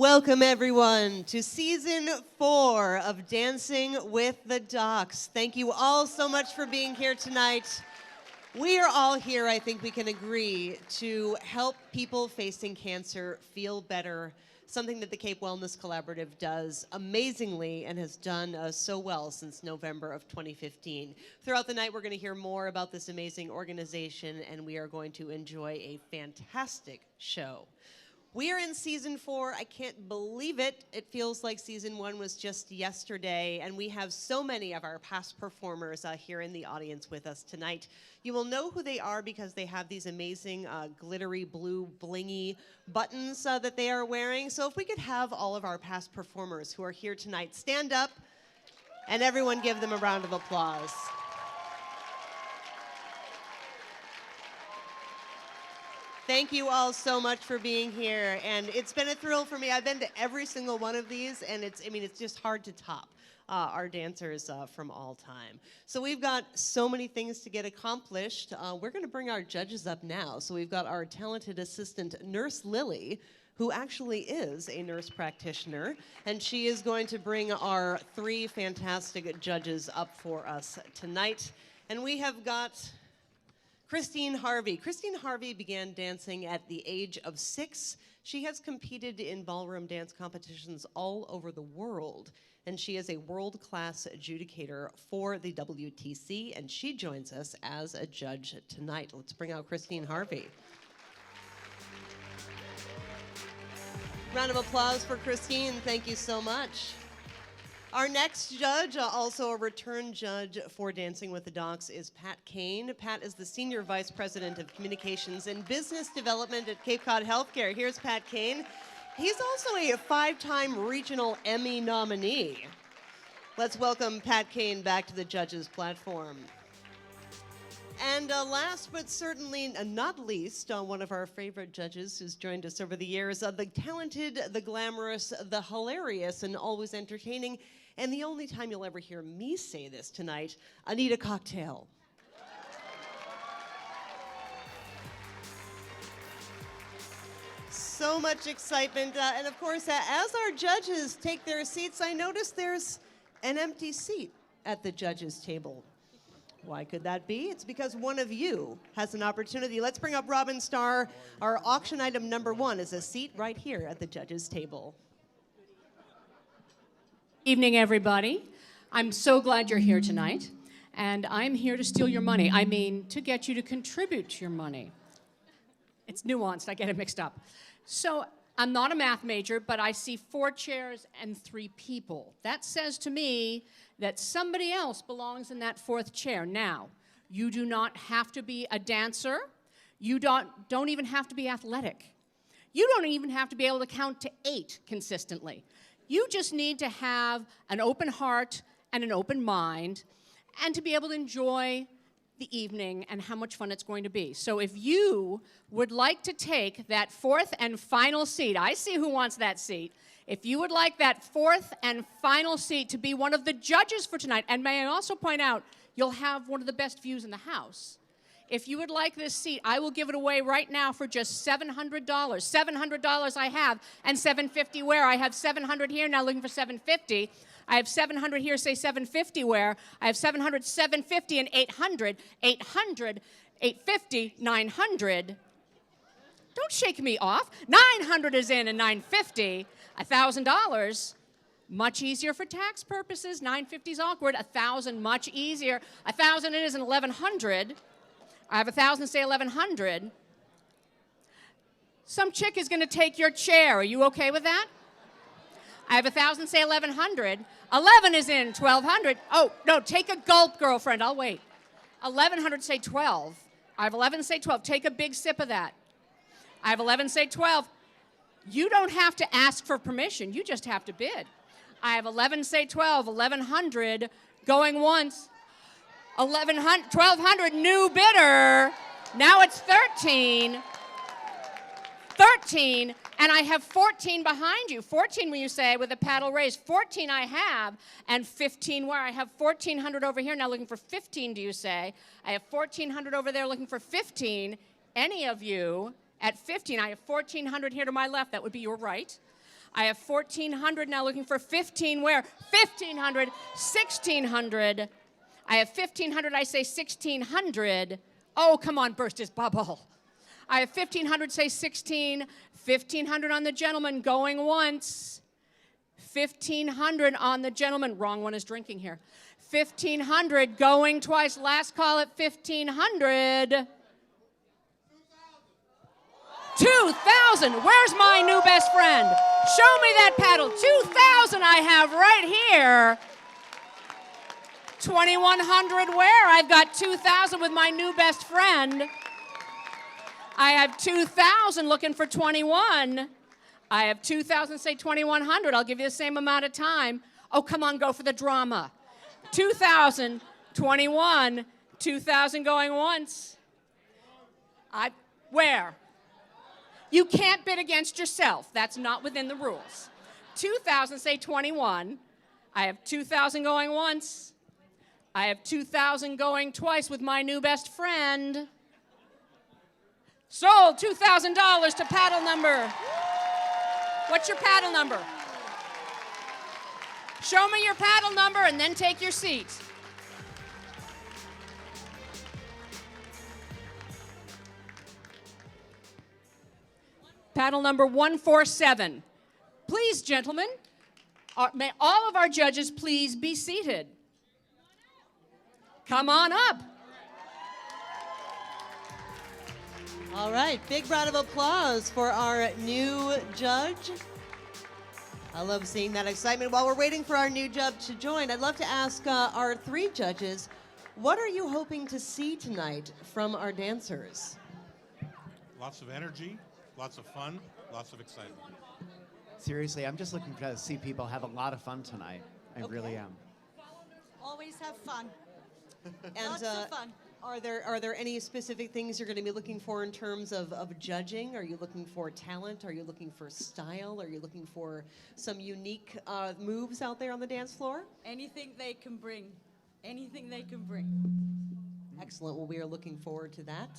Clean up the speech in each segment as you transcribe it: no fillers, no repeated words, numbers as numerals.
Welcome, everyone, to Season 4 of Dancing with the Docs. Thank you all so much for being here tonight. We are all here, I think we can agree, to help people facing cancer feel better, something that the Cape Wellness Collaborative does amazingly and has done so well since November of 2015. Throughout the night, we're going to hear more about this amazing organization, and we are going to enjoy a fantastic show. We are in Season 4. I can't believe it. It feels like Season 1 was just yesterday, and we have so many of our past performers here in the audience with us tonight. You will know who they are because they have these amazing glittery blue blingy buttons that they are wearing. So if we could have all of our past performers who are here tonight stand up, and everyone give them a round of applause. Thank you all so much for being here, and it's been a thrill for me. I've been to every single one of these, and it's just hard to top our dancers from all time. So we've got so many things to get accomplished. We're going to bring our judges up now. So we've got our talented assistant, Nurse Lily, who actually is a nurse practitioner, and she is going to bring our 3 fantastic judges up for us tonight. And we have got Christine Harvey. Christine Harvey began dancing at the age of 6. She has competed in ballroom dance competitions all over the world, and she is a world-class adjudicator for the WTC, and she joins us as a judge tonight. Let's bring out Christine Harvey. Round of applause for Christine. Thank you so much. Our next judge, also a return judge for Dancing with the Docs, is Pat Kane. Pat is the Senior Vice President of Communications and Business Development at Cape Cod Healthcare. Here's Pat Kane. He's also a 5-time regional Emmy nominee. Let's welcome Pat Kane back to the judges' platform. And last but certainly not least, one of our favorite judges who's joined us over the years, the talented, the glamorous, the hilarious, and always entertaining, and the only time you'll ever hear me say this tonight, Anita Cocktail. So much excitement, and of course, as our judges take their seats, I notice there's an empty seat at the judges' table. Why could that be? It's because one of you has an opportunity. Let's bring up Robin Starr. Our auction item number 1 is a seat right here at the judges' table. Evening, everybody. I'm so glad you're here tonight, and I'm here to steal your money. I mean, to get you to contribute your money. It's nuanced. I get it mixed up. So I'm not a math major, but I see 4 chairs and 3 people. That says to me that somebody else belongs in that 4th chair. Now, you do not have to be a dancer. You don't even have to be athletic. You don't even have to be able to count to 8 consistently. You just need to have an open heart and an open mind and to be able to enjoy the evening and how much fun it's going to be. So if you would like to take that 4th and final seat, I see who wants that seat. If you would like that 4th and final seat to be one of the judges for tonight, and may I also point out, you'll have one of the best views in the house. If you would like this seat, I will give it away right now for just $700. $700 I have, and $750 where? I have $700 here, now looking for $750. I have $700 here, say $750 where? I have $700, $750, and $800. $800, $850, $900. Don't shake me off. $900 is in and $950. $1,000. Much easier for tax purposes. $950 is awkward. $1,000 much easier. $1,000 it is, and $1,100. I have $1,000, say $1,100. Some chick is going to take your chair. Are you okay with that? I have $1,000, say $1,100. 11 is in, $1,200. Oh, no, take a gulp, girlfriend. I'll wait. 1,100, say 12. I have 11, say 12. Take a big sip of that. I have 11, say 12. You don't have to ask for permission. You just have to bid. I have 11, say 12. 1,100, going once. 1,200, new bidder. Now it's 13. 13, and I have 14 behind you. 14 when you say with a paddle raised. 14 I have, and 15 where? I have 1,400 over here, now looking for 15, do you say? I have 1,400 over there looking for 15. Any of you at 15, I have 1,400 here to my left, that would be your right. I have 1,400 now, looking for 15 where? 1,500, 1,600. I have 1,500, I say 1,600. Oh, come on, burst his bubble. I have 1,500, say 16. 1,500 on the gentleman, going once. 1,500 on the gentleman. Wrong one is drinking here. 1,500 going twice. Last call at 1,500. 2,000. Where's my new best friend? Show me that paddle. 2,000 I have right here. 2,100 where? I've got 2,000 with my new best friend. I have 2,000 looking for 21. I have 2,000, say 2,100. I'll give you the same amount of time. Oh, come on, go for the drama. 2,000, 21, 2,000 going once. Where? You can't bid against yourself. That's not within the rules. 2,000, say 21. I have 2,000 going once. I have 2,000 going twice with my new best friend. Sold $2,000 to paddle number. What's your paddle number? Show me your paddle number and then take your seat. Paddle number 147. Please, gentlemen, may all of our judges please be seated. Come on up. All right, big round of applause for our new judge. I love seeing that excitement. While we're waiting for our new judge to join, I'd love to ask our three judges, what are you hoping to see tonight from our dancers? Lots of energy, lots of fun, lots of excitement. Seriously, I'm just looking to see people have a lot of fun tonight. I really am. Always have fun. And Lots of fun. Are there any specific things you're going to be looking for in terms of judging? Are you looking for talent? Are you looking for style? Are you looking for some unique moves out there on the dance floor? Anything they can bring. Anything they can bring. Excellent. Well, we are looking forward to that.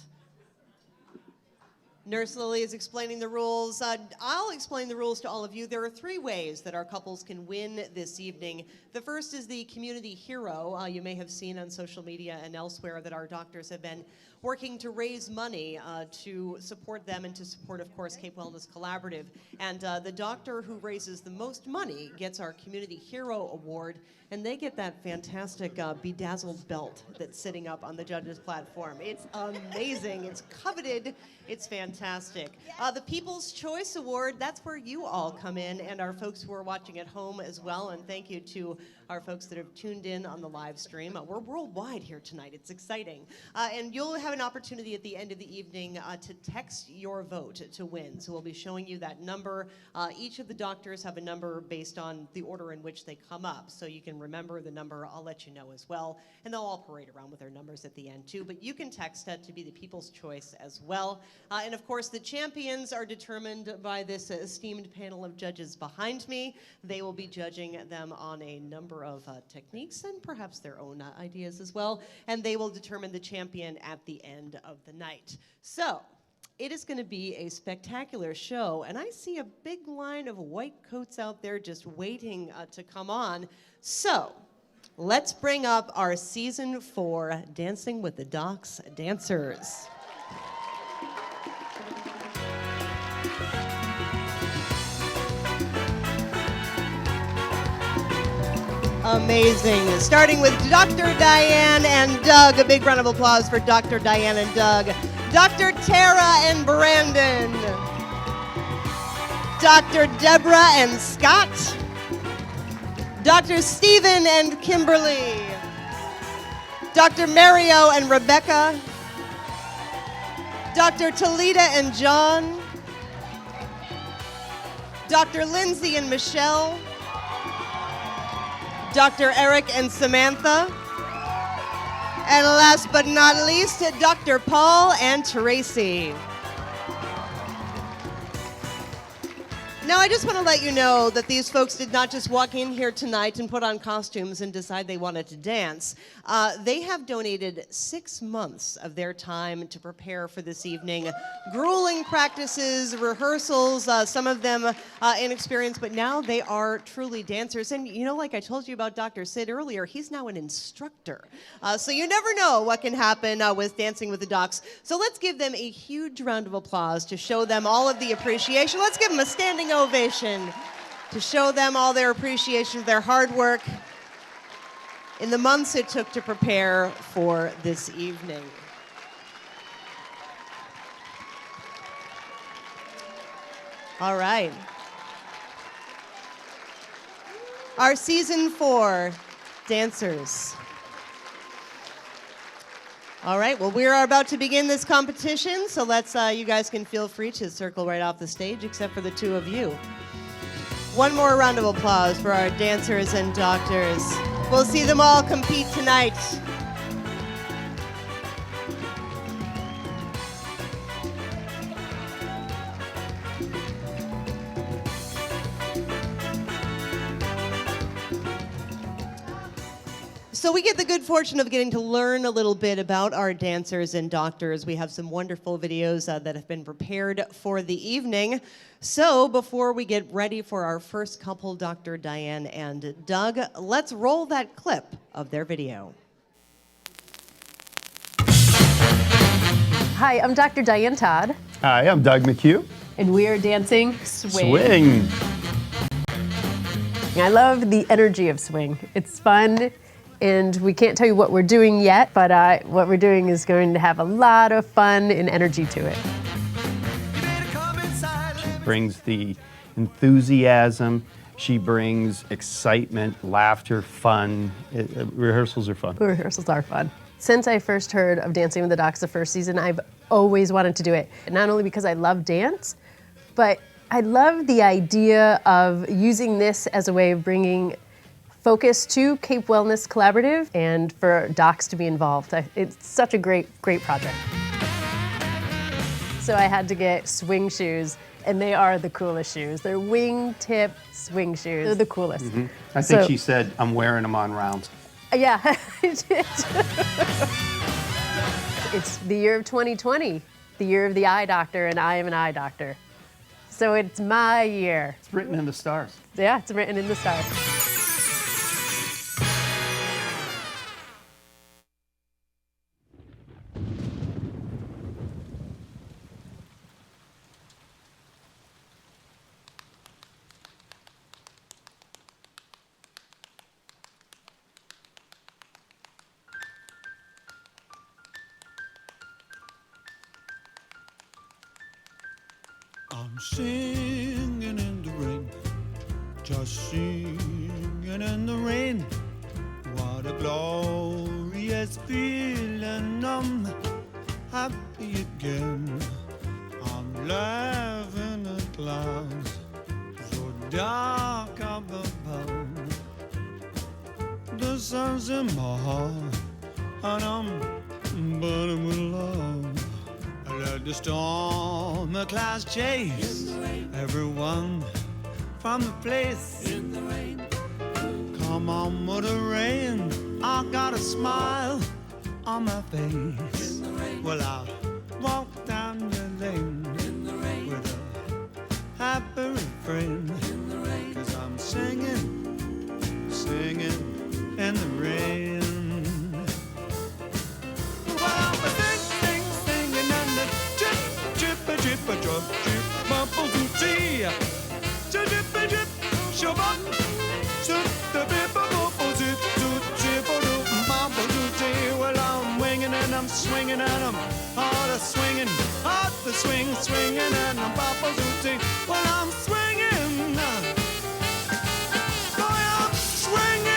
Nurse Lily is explaining the rules. I'll explain the rules to all of you. There are three ways that our couples can win this evening. The first is the community hero. You may have seen on social media and elsewhere that our doctors have been working to raise money to support them and to support, of course, Cape Wellness Collaborative. And the doctor who raises the most money gets our Community Hero Award, and they get that fantastic bedazzled belt that's sitting up on the judges' platform. It's amazing. It's coveted. It's fantastic. The People's Choice Award, that's where you all come in, and our folks who are watching at home as well. And thank you to our folks that have tuned in on the live stream. We're worldwide here tonight. It's exciting. And you'll have an opportunity at the end of the evening to text your vote to win. So we'll be showing you that number. Each of the doctors have a number based on the order in which they come up. So you can remember the number. I'll let you know as well. And they'll all parade around with their numbers at the end too. But you can text to be the People's Choice as well. And of course, the champions are determined by this esteemed panel of judges behind me. They will be judging them on a number of techniques and perhaps their own ideas as well. And they will determine the champion at the end of the night. So it is going to be a spectacular show. And I see a big line of white coats out there just waiting to come on. So let's bring up our season 4 Dancing with the Docs dancers. Amazing. Starting with Dr. Diane and Doug. A big round of applause for Dr. Diane and Doug. Dr. Tara and Brandon. Dr. Deborah and Scott. Dr. Stephen and Kimberly. Dr. Mario and Rebecca. Dr. Talita and John. Dr. Lindsay and Michelle. Dr. Eric and Samantha. And last but not least, Dr. Paul and Tracy. Now, I just want to let you know that these folks did not just walk in here tonight and put on costumes and decide they wanted to dance. They have donated 6 months of their time to prepare for this evening. Grueling practices, rehearsals, some of them inexperienced, but now they are truly dancers. And you know, like I told you about Dr. Sid earlier, he's now an instructor. So you never know what can happen with Dancing with the Docs. So let's give them a huge round of applause to show them all of the appreciation. Let's give them a standing ovation to show them all their appreciation of their hard work in the months it took to prepare for this evening. All right. Our season 4 dancers. All right, well, we are about to begin this competition, so let's, you guys can feel free to circle right off the stage, except for the 2 of you. One more round of applause for our dancers and doctors. We'll see them all compete tonight. So we get the good fortune of getting to learn a little bit about our dancers and doctors. We have some wonderful videos that have been prepared for the evening. So before we get ready for our first couple, Dr. Diane and Doug, let's roll that clip of their video. Hi, I'm Dr. Diane Todd, Hi, I'm Doug McHugh. and we are dancing swing. Swing. I love the energy of swing. It's fun, and we can't tell you what we're doing yet, but what we're doing is going to have a lot of fun and energy to it. Brings the enthusiasm. She brings excitement, laughter, fun. Rehearsals are fun. Rehearsals are fun. Since I first heard of Dancing with the Docs the first season, I've always wanted to do it. Not only because I love dance, but I love the idea of using this as a way of bringing focus to Cape Wellness Collaborative and for docs to be involved. It's such a great project. So I had to get swing shoes, and they are the coolest shoes. They're wingtip swing shoes. They're the coolest. Mm-hmm. I think she said, I'm wearing them on rounds. Yeah, I did. It's the year of 2020, the year of the eye doctor, and I am an eye doctor. So it's my year. It's written in the stars. Yeah, it's written in the stars. I'm singing in the rain, just singing in the rain. What a glorious feeling, I'm happy again. I'm laughing at clouds so dark up above. The sun's in my heart and I'm burning with love. Let the storm the clouds chase everyone from the place. In the rain. Come on with the rain, I got a smile on my face. In the rain. Well, I'll walk down the lane in the rain with a happy refrain. In the rain. 'Cause I'm singing, singing in the rain. Drop, drip, bubble, tea. Drip, drip, show up. Shoot the bubble, zip, drip, bubble, tea. Well, I'm winging and I'm swinging and I'm all the swinging, all the swinging and I'm bubble, tea. Well, I'm swinging. Boy, I'm swinging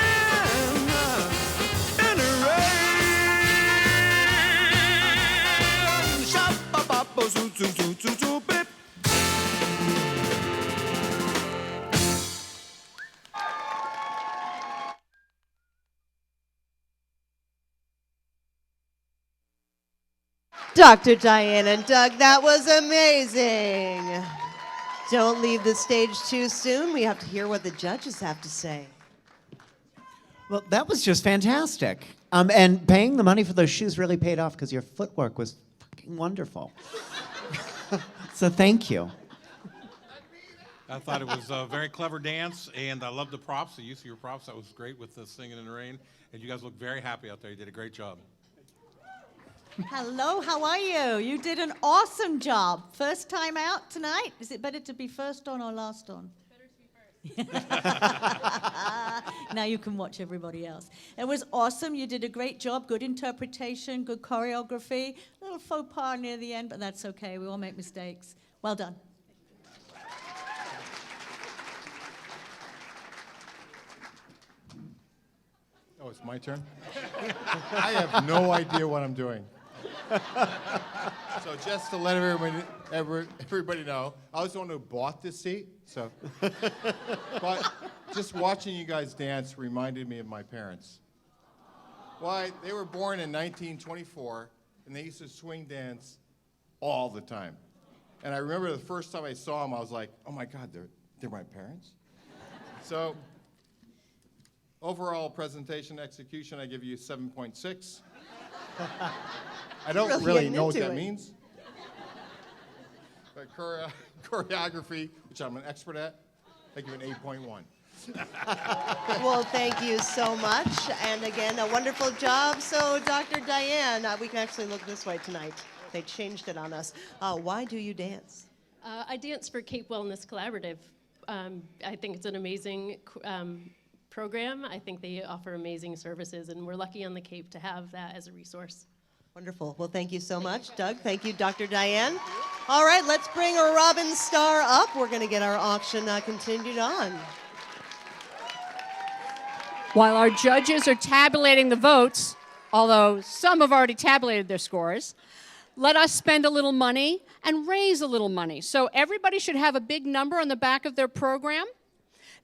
in the rain. Shop, bubble, zoo, bip. Dr. Diane and Doug, that was amazing. Don't leave the stage too soon. We have to hear what the judges have to say. Well, that was just fantastic. And paying the money for those shoes really paid off because your footwork was fucking wonderful. So thank you. I thought it was a very clever dance, and I love the props, the use of your props. That was great with the singing in the rain. And you guys look very happy out there. You did a great job. Hello, how are you? You did an awesome job. First time out tonight? Is it better to be first on or last on? Better to be first. Now you can watch everybody else. It was awesome. You did a great job. Good interpretation, good choreography. A little faux pas near the end, but that's okay. We all make mistakes. Well done. Oh, it's my turn? I have no idea what I'm doing. So just to let everybody know, I was the one who bought this seat. So, but just watching you guys dance reminded me of my parents. Why? They were born in 1924, and they used to swing dance all the time. And I remember the first time I saw them, I was like, oh my God, they're my parents? So, overall presentation execution, I give you 7.6. I don't really know what that means. But choreography, which I'm an expert at, I give it an 8.1. Well, thank you so much. And again, a wonderful job. So, Dr. Diane, we can actually look this way tonight. They changed it on us. Why do you dance? I dance for Cape Wellness Collaborative. I think it's an amazing program. I think they offer amazing services, and we're lucky on the Cape to have that as a resource. Wonderful. Well, thank you so much, Doug. Thank you, Dr. Diane. All right, let's bring a Robin Star up. We're going to get our auction continued on. While our judges are tabulating the votes, although some have already tabulated their scores, let us spend a little money and raise a little money. So everybody should have a big number on the back of their program.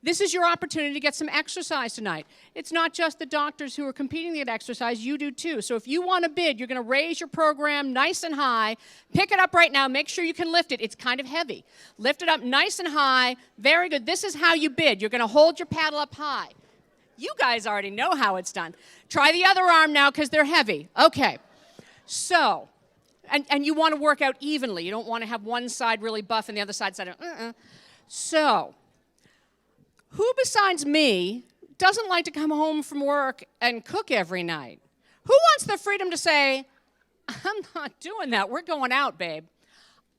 This is your opportunity to get some exercise tonight. It's not just the doctors who are competing to get exercise, you do too. So if you want to bid, you're going to raise your program nice and high. Pick it up right now. Make sure you can lift it. It's kind of heavy. Lift it up nice and high. Very good. This is how you bid. You're going to hold your paddle up high. You guys already know how it's done. Try the other arm now because they're heavy. Okay. So, and you want to work out evenly. You don't want to have one side really buff and the other side. So, who besides me doesn't like to come home from work and cook every night? Who wants the freedom to say, I'm not doing that. We're going out, babe.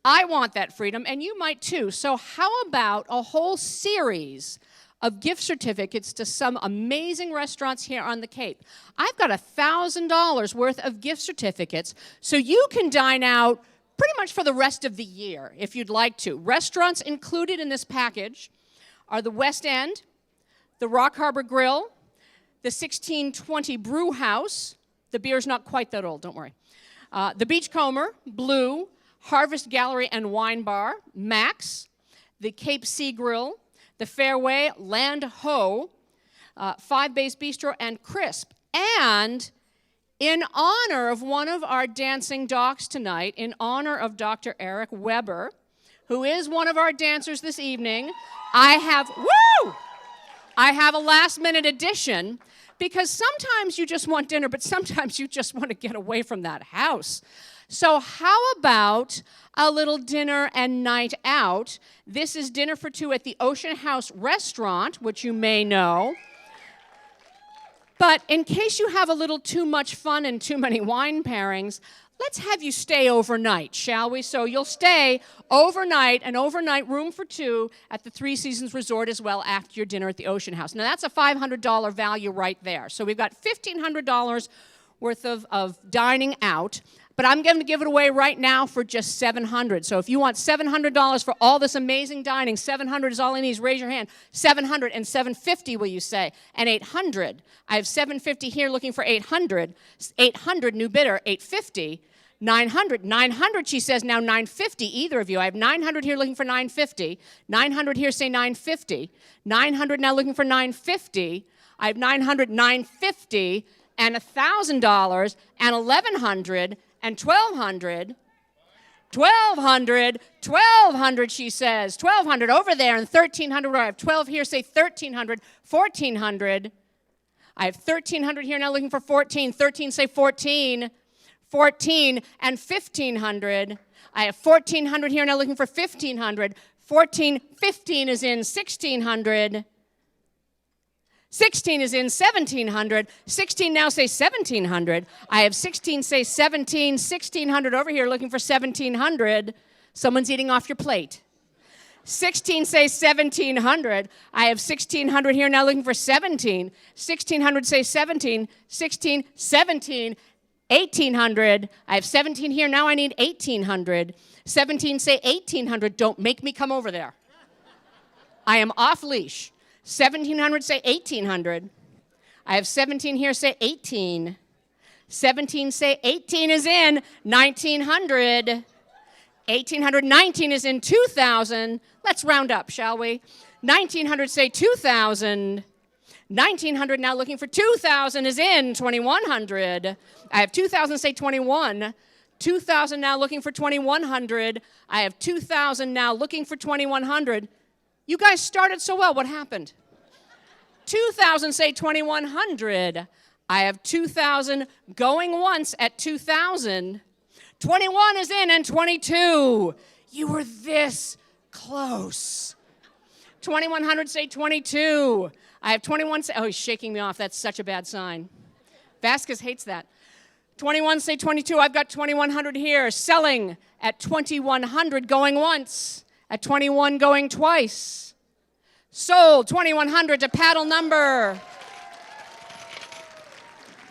I want that freedom, and you might too. So how about a whole series of gift certificates to some amazing restaurants here on the Cape? I've got $1,000 worth of gift certificates, so you can dine out pretty much for the rest of the year if you'd like to. Restaurants included in this package are the West End, the Rock Harbor Grill, the 1620 Brew House. The beer's not quite that old, don't worry. The Beachcomber, Blue, Harvest Gallery and Wine Bar, Max, the Cape Sea Grill, the Fairway, Land Ho, Five Bays Bistro, and Crisp. And in honor of one of our dancing docs tonight, in honor of Dr. Eric Weber, who is one of our dancers this evening, I have a last-minute addition, because sometimes you just want dinner, but sometimes you just want to get away from that house. So how about a little dinner and night out? This is dinner for two at the Ocean House Restaurant, which you may know. But in case you have a little too much fun and too many wine pairings, let's have you stay overnight, shall we? So you'll stay overnight, an overnight room for two at the Three Seasons Resort as well after your dinner at the Ocean House. Now that's a $500 value right there. So we've got $1,500 worth of dining out, but I'm going to give it away right now for just $700. So if you want $700 for all this amazing dining, $700 is all he needs. Raise your hand. $700 and $750, will you say? And $800. I have $750 here looking for $800. $800, new bidder, $850. $900. $900, she says, now $950, either of you. I have $900 here looking for $950. $900 here, say $950. $900 now looking for $950. I have $900, $950, and $1,000, and $1,100, and $1,200. 1,200, 1,200, she says. 1,200 over there and 1,300. I have 12 here, say 1,300, 1,400. I have 1,300 here, now looking for 14. 13, say 14. 14 and 1,500. I have 1,400 here, now looking for 1,500. 14, 15 is in 1,600. 16 is in 1,700. 16 now say 1,700. I have 16, say 17. 1,600 over here looking for 1,700. Someone's eating off your plate. 16 say 1,700. I have 1,600 here now looking for 17. 1,600 say 17. 16, 17. 1,800. I have 17 here, now I need 1,800. 17 say 1,800. Don't make me come over there. I am off leash. 1,700 say 1,800. I have 17 here, say 18. 17 say 18 is in 1,900. 1,800, 19 is in 2,000. Let's round up, shall we? 1,900 say 2,000. 1,900 now looking for 2,000 is in 2,100. I have 2,000 say 21. 2,000 now looking for 2,100. I have 2,000 now looking for 2,100. You guys started so well. What happened? 2,000 say 2,100. I have 2,000 going once at 2,000. 21 is in and 22. You were this close. 2,100 say 22. I have 21 say, oh, he's shaking me off. That's such a bad sign. Vasquez hates that. 21 say 22. I've got 2,100 here. Selling at 2,100 going once. At 21 going twice. Sold 2,100 to paddle number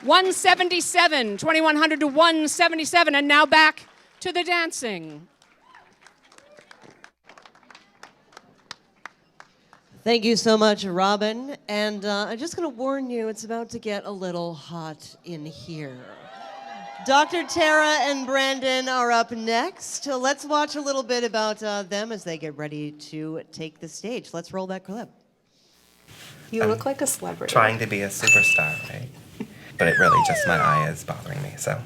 177. 2,100 to 177. And now back to the dancing. Thank you so much, Robin. And I'm just going to warn you, it's about to get a little hot in here. Dr. Tara and Brandon are up next. Let's watch a little bit about them as they get ready to take the stage. Let's roll that clip. You look like a celebrity. Trying to be a superstar, right? But it really just, my eye is bothering me, so.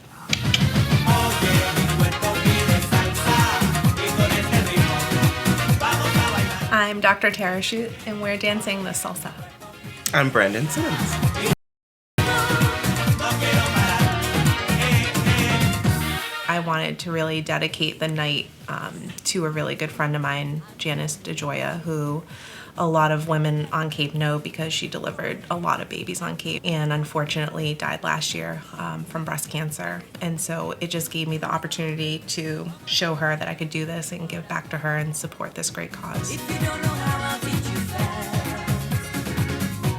I'm Dr. Tara Shute, and we're dancing the salsa. I'm Brandon Simmons. I wanted to really dedicate the night to a really good friend of mine, Hyannis, who a lot of women on Cape know because she delivered a lot of babies on Cape and unfortunately died last year from breast cancer. And so it just gave me the opportunity to show her that I could do this and give back to her and support this great cause. If you don't know how, I'll teach you fast.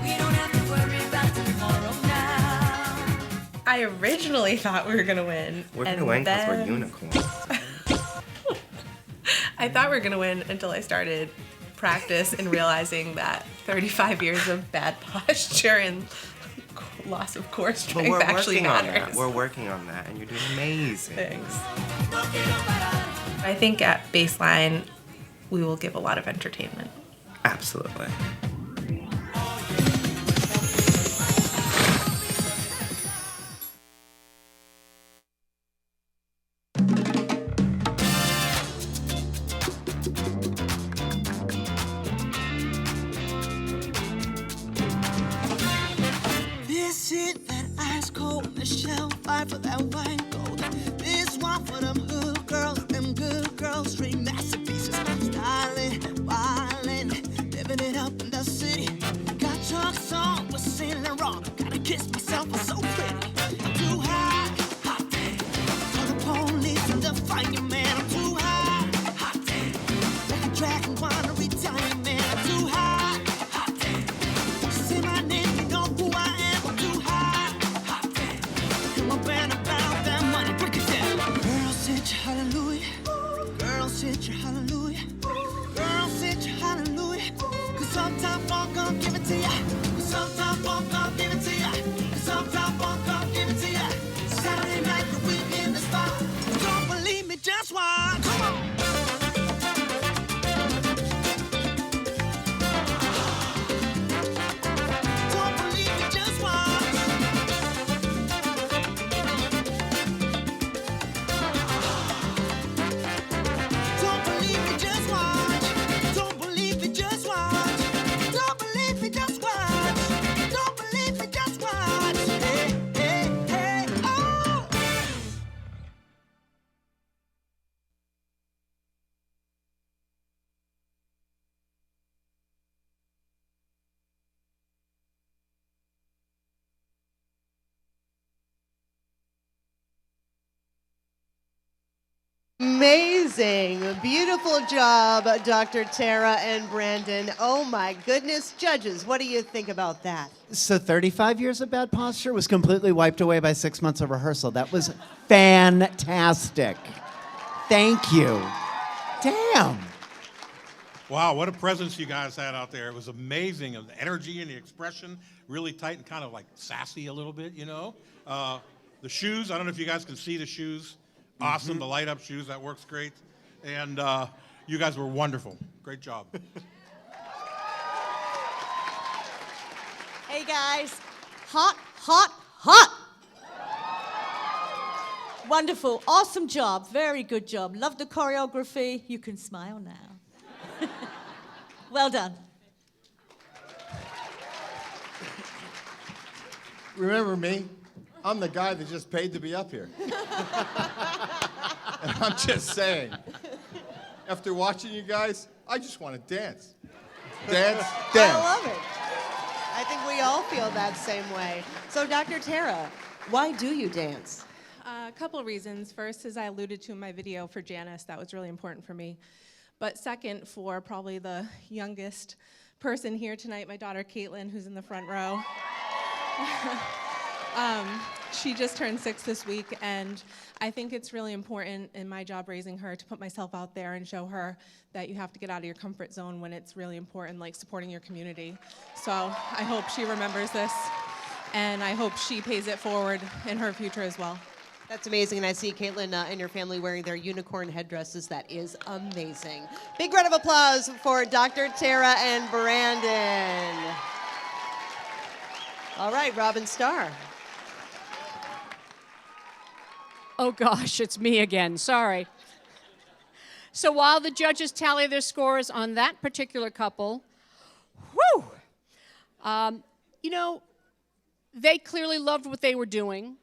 We don't have to worry about tomorrow now. I originally thought we were going to win. We're going to win because we're unicorns. I thought we were going to win until I started practice and realizing that 35 years of bad posture and loss of core strength actually matters. We're working on that, and you're doing amazing. Thanks. I think at baseline, we will give a lot of entertainment. Absolutely. For that wine gold. This one for them hood girls, them good girls, straight masterpieces. Styling, wildin', living it up in the city. Got trucks on, we're sailing wrong. Gotta kiss myself, I'm so pretty. I'm too high, hot damn. For the police and define you, man. I'm too high, hot damn. Like a dragon wanna retire you, man. I'm too high, hot damn. Say my name, you know who I am. I'm too high, hot damn. I'm bad about that money, break it down. Girls hit you, hallelujah. Girls hit you, hallelujah. Girls hit you, hallelujah. Cause sometimes I'm gonna give it to ya. Cause sometimes I'm gonna give it to ya. Cause sometimes I'm gonna give it to ya. Saturday night, the week in the spot. Don't believe me, just watch. Come on. Don't believe me, just watch. amazing. Beautiful job, Dr. Tara and Brandon. Oh my goodness. Judges, what do you think about that? So 35 years of bad posture was completely wiped away by 6 months of rehearsal. That was fantastic. Thank you. Damn. Wow, what a presence you guys had out there. It was amazing. The energy and the expression, really tight and kind of like sassy a little bit, you know? The shoes, I don't know if you guys can see the shoes. Awesome, the light up shoes, that works great. And you guys were wonderful. Great job. Hey guys, hot, hot, hot. Wonderful, awesome job, very good job. Love the choreography. You can smile now. Well done. Remember me? I'm the guy that just paid to be up here. And I'm just saying, after watching you guys, I just want to dance. Dance, dance. I love it. I think we all feel that same way. So, Dr. Tara, why do you dance? A couple of reasons. First, as I alluded to in my video for Hyannis, that was really important for me. But second, for probably the youngest person here tonight, my daughter Caitlin, who's in the front row. She just turned 6 this week, and I think it's really important in my job raising her to put myself out there and show her that you have to get out of your comfort zone when it's really important, like supporting your community. So I hope she remembers this, and I hope she pays it forward in her future as well. That's amazing, and I see Caitlin and your family wearing their unicorn headdresses. That is amazing. Big round of applause for Dr. Tara and Brandon. All right, Robin Starr. Oh gosh, it's me again. Sorry. So while the judges tally their scores on that particular couple, you know, they clearly loved what they were doing.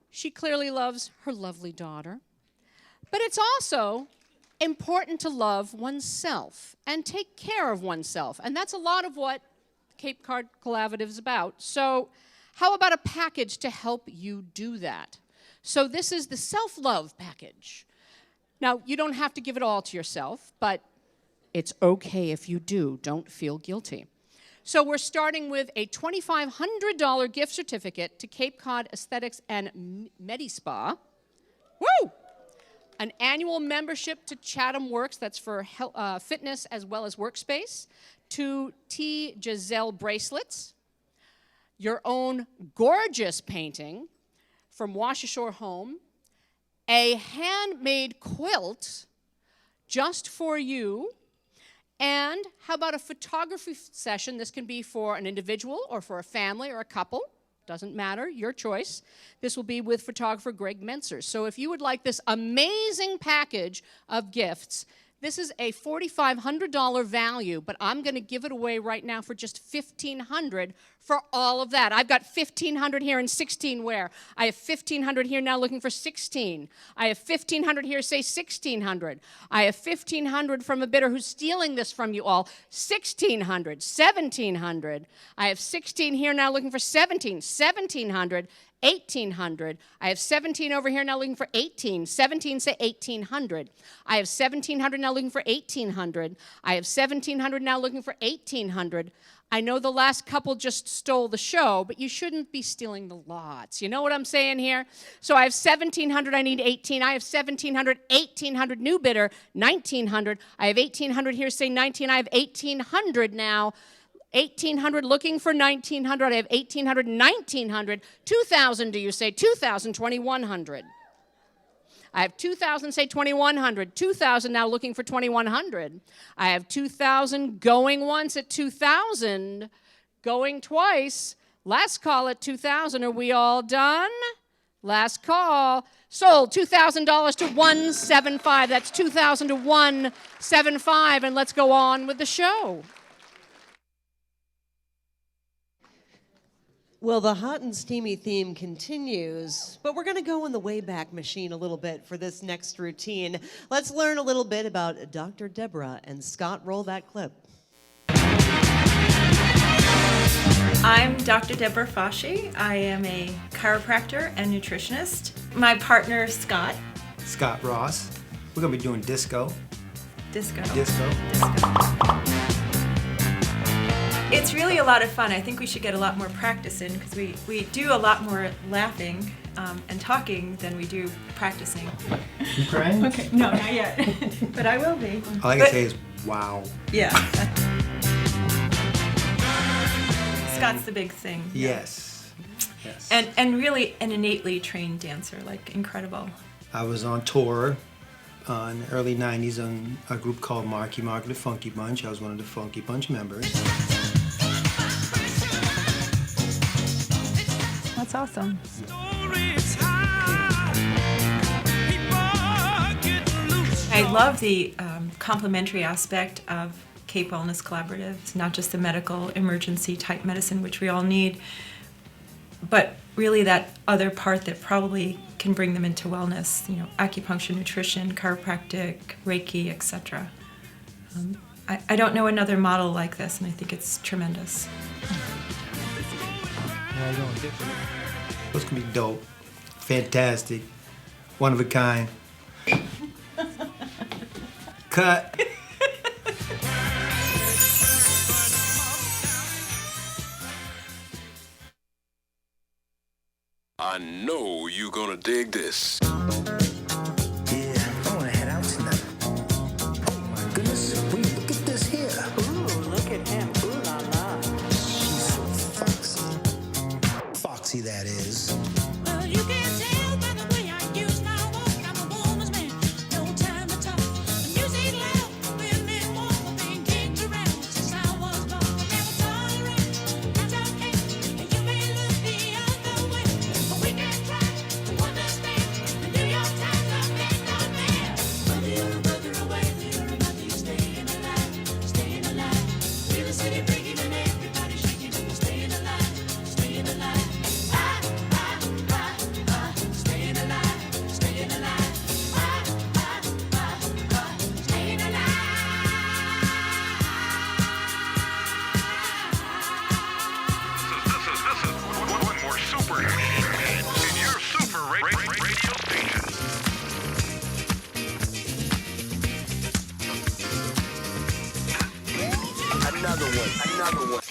She clearly loves her lovely daughter. But it's also important to love oneself and take care of oneself. And that's a lot of what Cape Cod Collaborative is about. So how about a package to help you do that? So this is the self-love package. Now, you don't have to give it all to yourself, but it's okay if you do. Don't feel guilty. So we're starting with a $2,500 gift certificate to Cape Cod Aesthetics and Medi-Spa. Woo! An annual membership to Chatham Works, that's for fitness as well as workspace. 2 T. Giselle bracelets. Your own gorgeous painting from Wash Ashore Home. A handmade quilt just for you. And how about a photography session? This can be for an individual or for a family or a couple. Doesn't matter, your choice. This will be with photographer Greg Menser. So if you would like this amazing package of gifts, this is a $4,500 value, but I'm going to give it away right now for just $1,500 for all of that. I've got $1,500 here and 16 where? I have $1,500 here now looking for 16. I have $1,500 here, say $1,600. I have $1,500 from a bidder who's stealing this from you all, $1,600, $1,700. I have 16 here now looking for 17, $1,700. 1,800. I have 17 over here now looking for 18. 17 say 1,800. I have 1,700 now looking for 1,800. I have 1,700 now looking for 1,800. I know the last couple just stole the show, but you shouldn't be stealing the lots. You know what I'm saying here? So I have 1,700, I need 18. I have 1,700, 1,800, new bidder, 1,900. I have 1,800 here, say 19. I have 1,800 now. 1,800 looking for 1,900. I have 1,800, 1,900. 2,000, do you say? 2,000, 2,100. I have 2,000, say 2,100. 2,000 now looking for 2,100. I have 2,000 going once at 2,000, going twice. Last call at 2,000. Are we all done? Last call. Sold $2,000 to 175. That's 2,000 to 175. And let's go on with the show. Well, the hot and steamy theme continues, but we're going to go in the Wayback Machine a little bit for this next routine. Let's learn a little bit about Dr. Deborah, and Scott, roll that clip. I'm Dr. Deborah Fasci. I am a chiropractor and nutritionist. My partner, Scott Ross. We're gonna be doing disco. Disco. Disco. It's really a lot of fun. I think we should get a lot more practice in because we do a lot more laughing and talking than we do practicing. You crying? Okay, no, not yet. But I will be. All I can say is, wow. Yeah. Scott's the big thing. Yes. Yes. And really an innately trained dancer, like incredible. I was on tour in the early 90s on a group called Marky Mark and the Funky Bunch. I was one of the Funky Bunch members. That's awesome. I love the complementary aspect of Cape Wellness Collaborative. It's not just the medical emergency type medicine, which we all need, but really that other part that probably can bring them into wellness, you know, acupuncture, nutrition, chiropractic, Reiki, etc. I don't know another model like this, and I think it's tremendous. How you doing? It's gonna be dope. Fantastic. One of a kind. Cut. I know you're gonna dig this. Yeah, I wanna head out tonight. Oh my goodness, will you look at this here? Ooh, look at him. Ooh la la. She's so foxy. Foxy, that is. Well, you can tell by the way I use my walk. I'm a woman's man. No time to talk. The music loud. Women want being kicked around since I was born. Never tolerate. That's okay. And you may look the other way. But we can try to understand. The New York Times are based on man. Whether you're a brother away, you're a mother, you're staying alive. Staying alive. Feel the city breaking and everybody shaking and we're staying alive. Staying alive. Staying alive. Staying alive. Staying alive. This is one more super hit in your super radio station. Another one. Another one.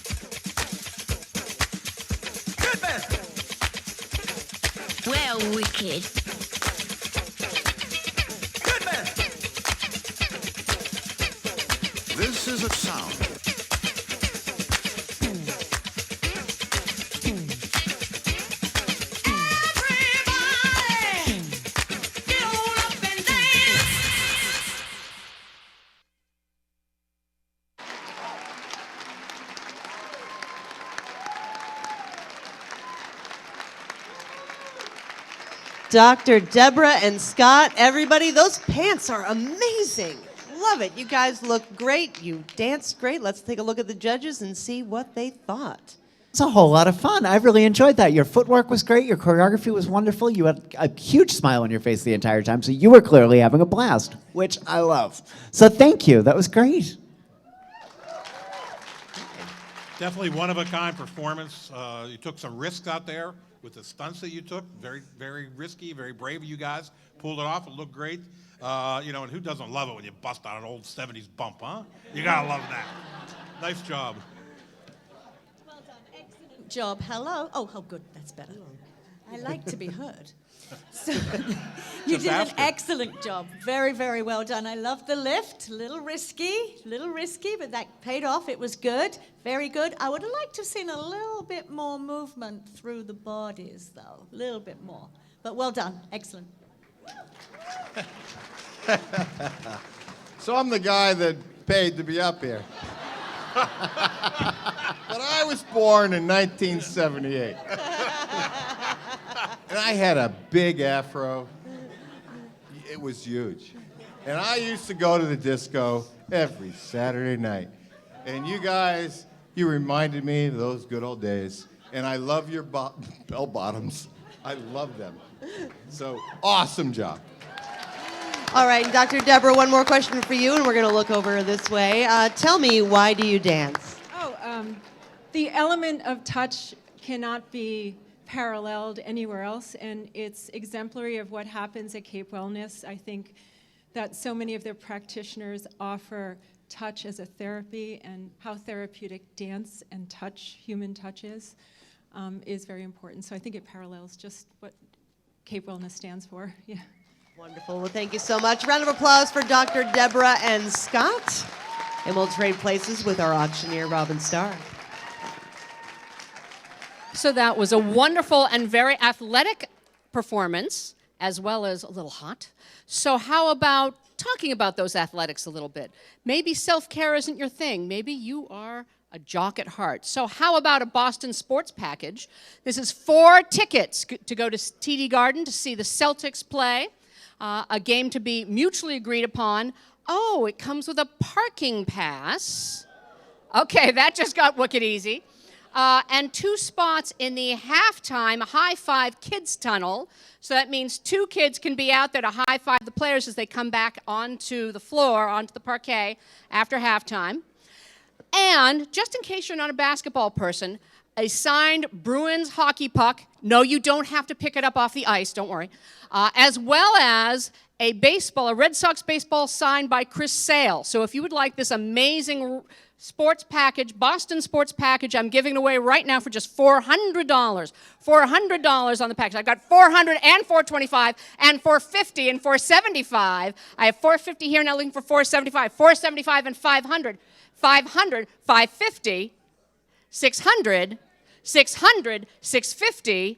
Well, wicked. This is a sound. Dr. Deborah and Scott, everybody, those pants are amazing. Love it. You guys look great. You danced great. Let's take a look at the judges and see what they thought. It's a whole lot of fun. I really enjoyed that. Your footwork was great. Your choreography was wonderful. You had a huge smile on your face the entire time, so you were clearly having a blast, which I love. So thank you. That was great. Definitely one-of-a-kind performance. You took some risks out there with the stunts that you took. Very, very risky, very brave of you guys. Pulled it off. It looked great. You know, and who doesn't love it when you bust out an old 70s bump, huh? You gotta love that. Nice job. Well done. Excellent job. Hello. Oh, good. That's better. I like to be heard. So you did an excellent job. Very, very well done. I love the lift. A little risky, but that paid off. It was good. Very good. I would have liked to have seen a little bit more movement through the bodies, though. A little bit more. But well done. Excellent. So I'm the guy that paid to be up here. But I was born in 1978. And I had a big afro. It was huge. And I used to go to the disco every Saturday night. And you guys, you reminded me of those good old days. And I love your bell bottoms. I love them. So awesome job. All right, Dr. Deborah, one more question for you, and we're going to look over this way. Tell me, why do you dance? The element of touch cannot be paralleled anywhere else, and it's exemplary of what happens at Cape Wellness. I think that so many of their practitioners offer touch as a therapy, and how therapeutic dance and touch, human touch is very important. So I think it parallels just what Cape Wellness stands for. Yeah. Wonderful. Well, thank you so much. Round of applause for Dr. Deborah and Scott. And we'll trade places with our auctioneer, Robin Starr. So that was a wonderful and very athletic performance, as well as a little hot. So how about talking about those athletics a little bit? Maybe self-care isn't your thing. Maybe you are a jock at heart. So how about a Boston sports package? This is 4 tickets to go to TD Garden to see the Celtics play, a game to be mutually agreed upon. Oh, it comes with a parking pass. Okay, that just got wicked easy. And 2 spots in the halftime high five kids tunnel. So that means 2 kids can be out there to high five the players as they come back onto the floor, onto the parquet after halftime. And just in case you're not a basketball person, a signed Bruins hockey puck. No, you don't have to pick it up off the ice, don't worry. As well as a Red Sox baseball signed by Chris Sale. So if you would like this amazing sports package, Boston sports package, I'm giving it away right now for just $400. $400 on the package. I've got $400 and $425 and $450 and $475. I have $450 here now, looking for $475. $475 and $500. $500, $550, $600, $600, $650.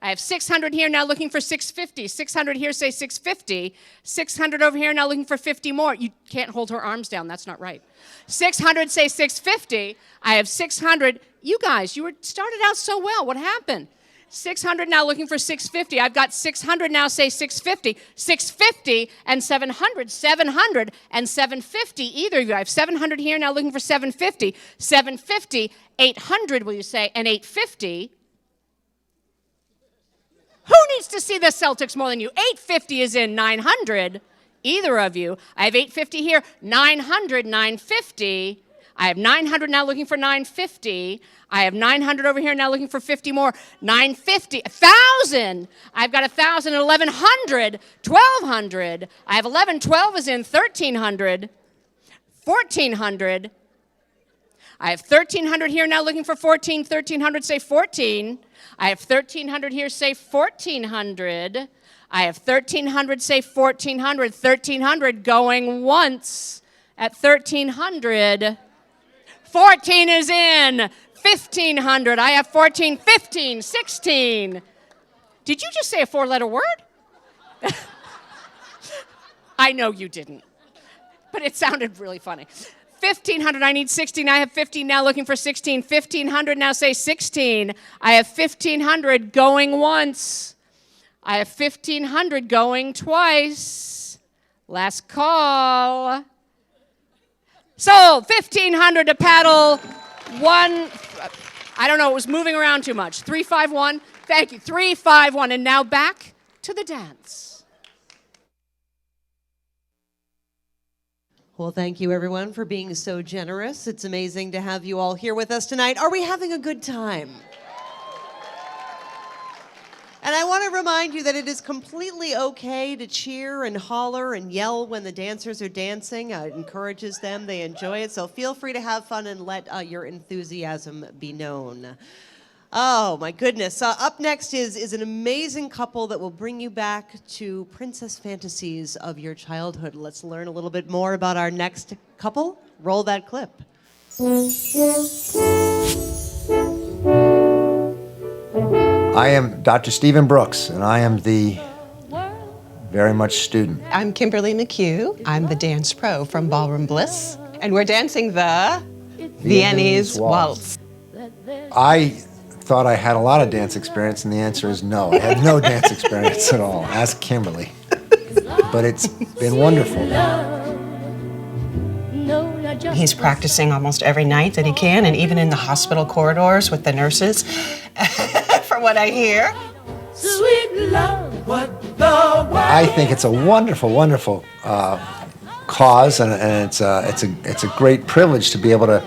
I have $600 here now looking for $650. $600 here, say $650. $600 over here now looking for 50 more. You can't hold her arms down. That's not right. $600, say $650. I have $600. You guys, you started out so well. What happened? $600 now looking for $650. I've got $600 now, say $650. $650 and $700. $700 and $750. Either of you. I have $700 here now looking for $750. $750, $800, will you say, and $850. Who needs to see the Celtics more than you? $850 is in. $900. Either of you. I have $850 here. $900, $950. I have $900 now looking for $950. I have $900 over here now looking for 50 more. $950, $1,000. I've got $1,000 and $1,100, $1,200. I have 11, 12 is in. $1,300, $1,400. I have $1,300 here now looking for 14. $1,300, say 14. I have $1,300 here, say 1,400. I have $1,300, say 1,400. $1,300 going once at $1,300. 14 is in. $1,500. I have 14, 15, 16. Did you just say a 4-letter word? I know you didn't, but it sounded really funny. 1,500, I need 16. I have 15 now looking for 16. 1,500 now, say 16. I have 1,500 going once. I have 1,500 going twice. Last call. Sold. 1,500 to paddle. One, I don't know, it was moving around too much. 351. Thank you. 351. And now back to the dance. Well, thank you, everyone, for being so generous. It's amazing to have you all here with us tonight. Are we having a good time? And I want to remind you that it is completely okay to cheer and holler and yell when the dancers are dancing. It encourages them. They enjoy it. So feel free to have fun and let your enthusiasm be known. Oh, my goodness. Up next is an amazing couple that will bring you back to princess fantasies of your childhood. Let's learn a little bit more about our next couple. Roll that clip. I am Dr. Stephen Brooks, and I am the very much student. I'm Kimberly McHugh. I'm the dance pro from Ballroom Bliss, and we're dancing the Hyannis Waltz. I thought I had a lot of dance experience, and the answer is no. I had no dance experience at all. Ask Kimberly. But it's been wonderful. He's practicing almost every night that he can, and even in the hospital corridors with the nurses, from what I hear. Sweet love, what the I think it's a wonderful, wonderful cause, and it's a great privilege to be able to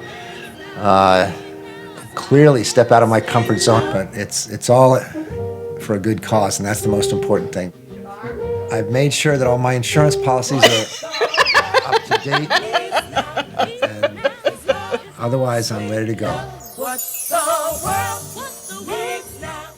clearly step out of my comfort zone. But it's all for a good cause, and that's the most important thing. I've made sure that all my insurance policies are up to date. And otherwise, I'm ready to go. What the world needs now.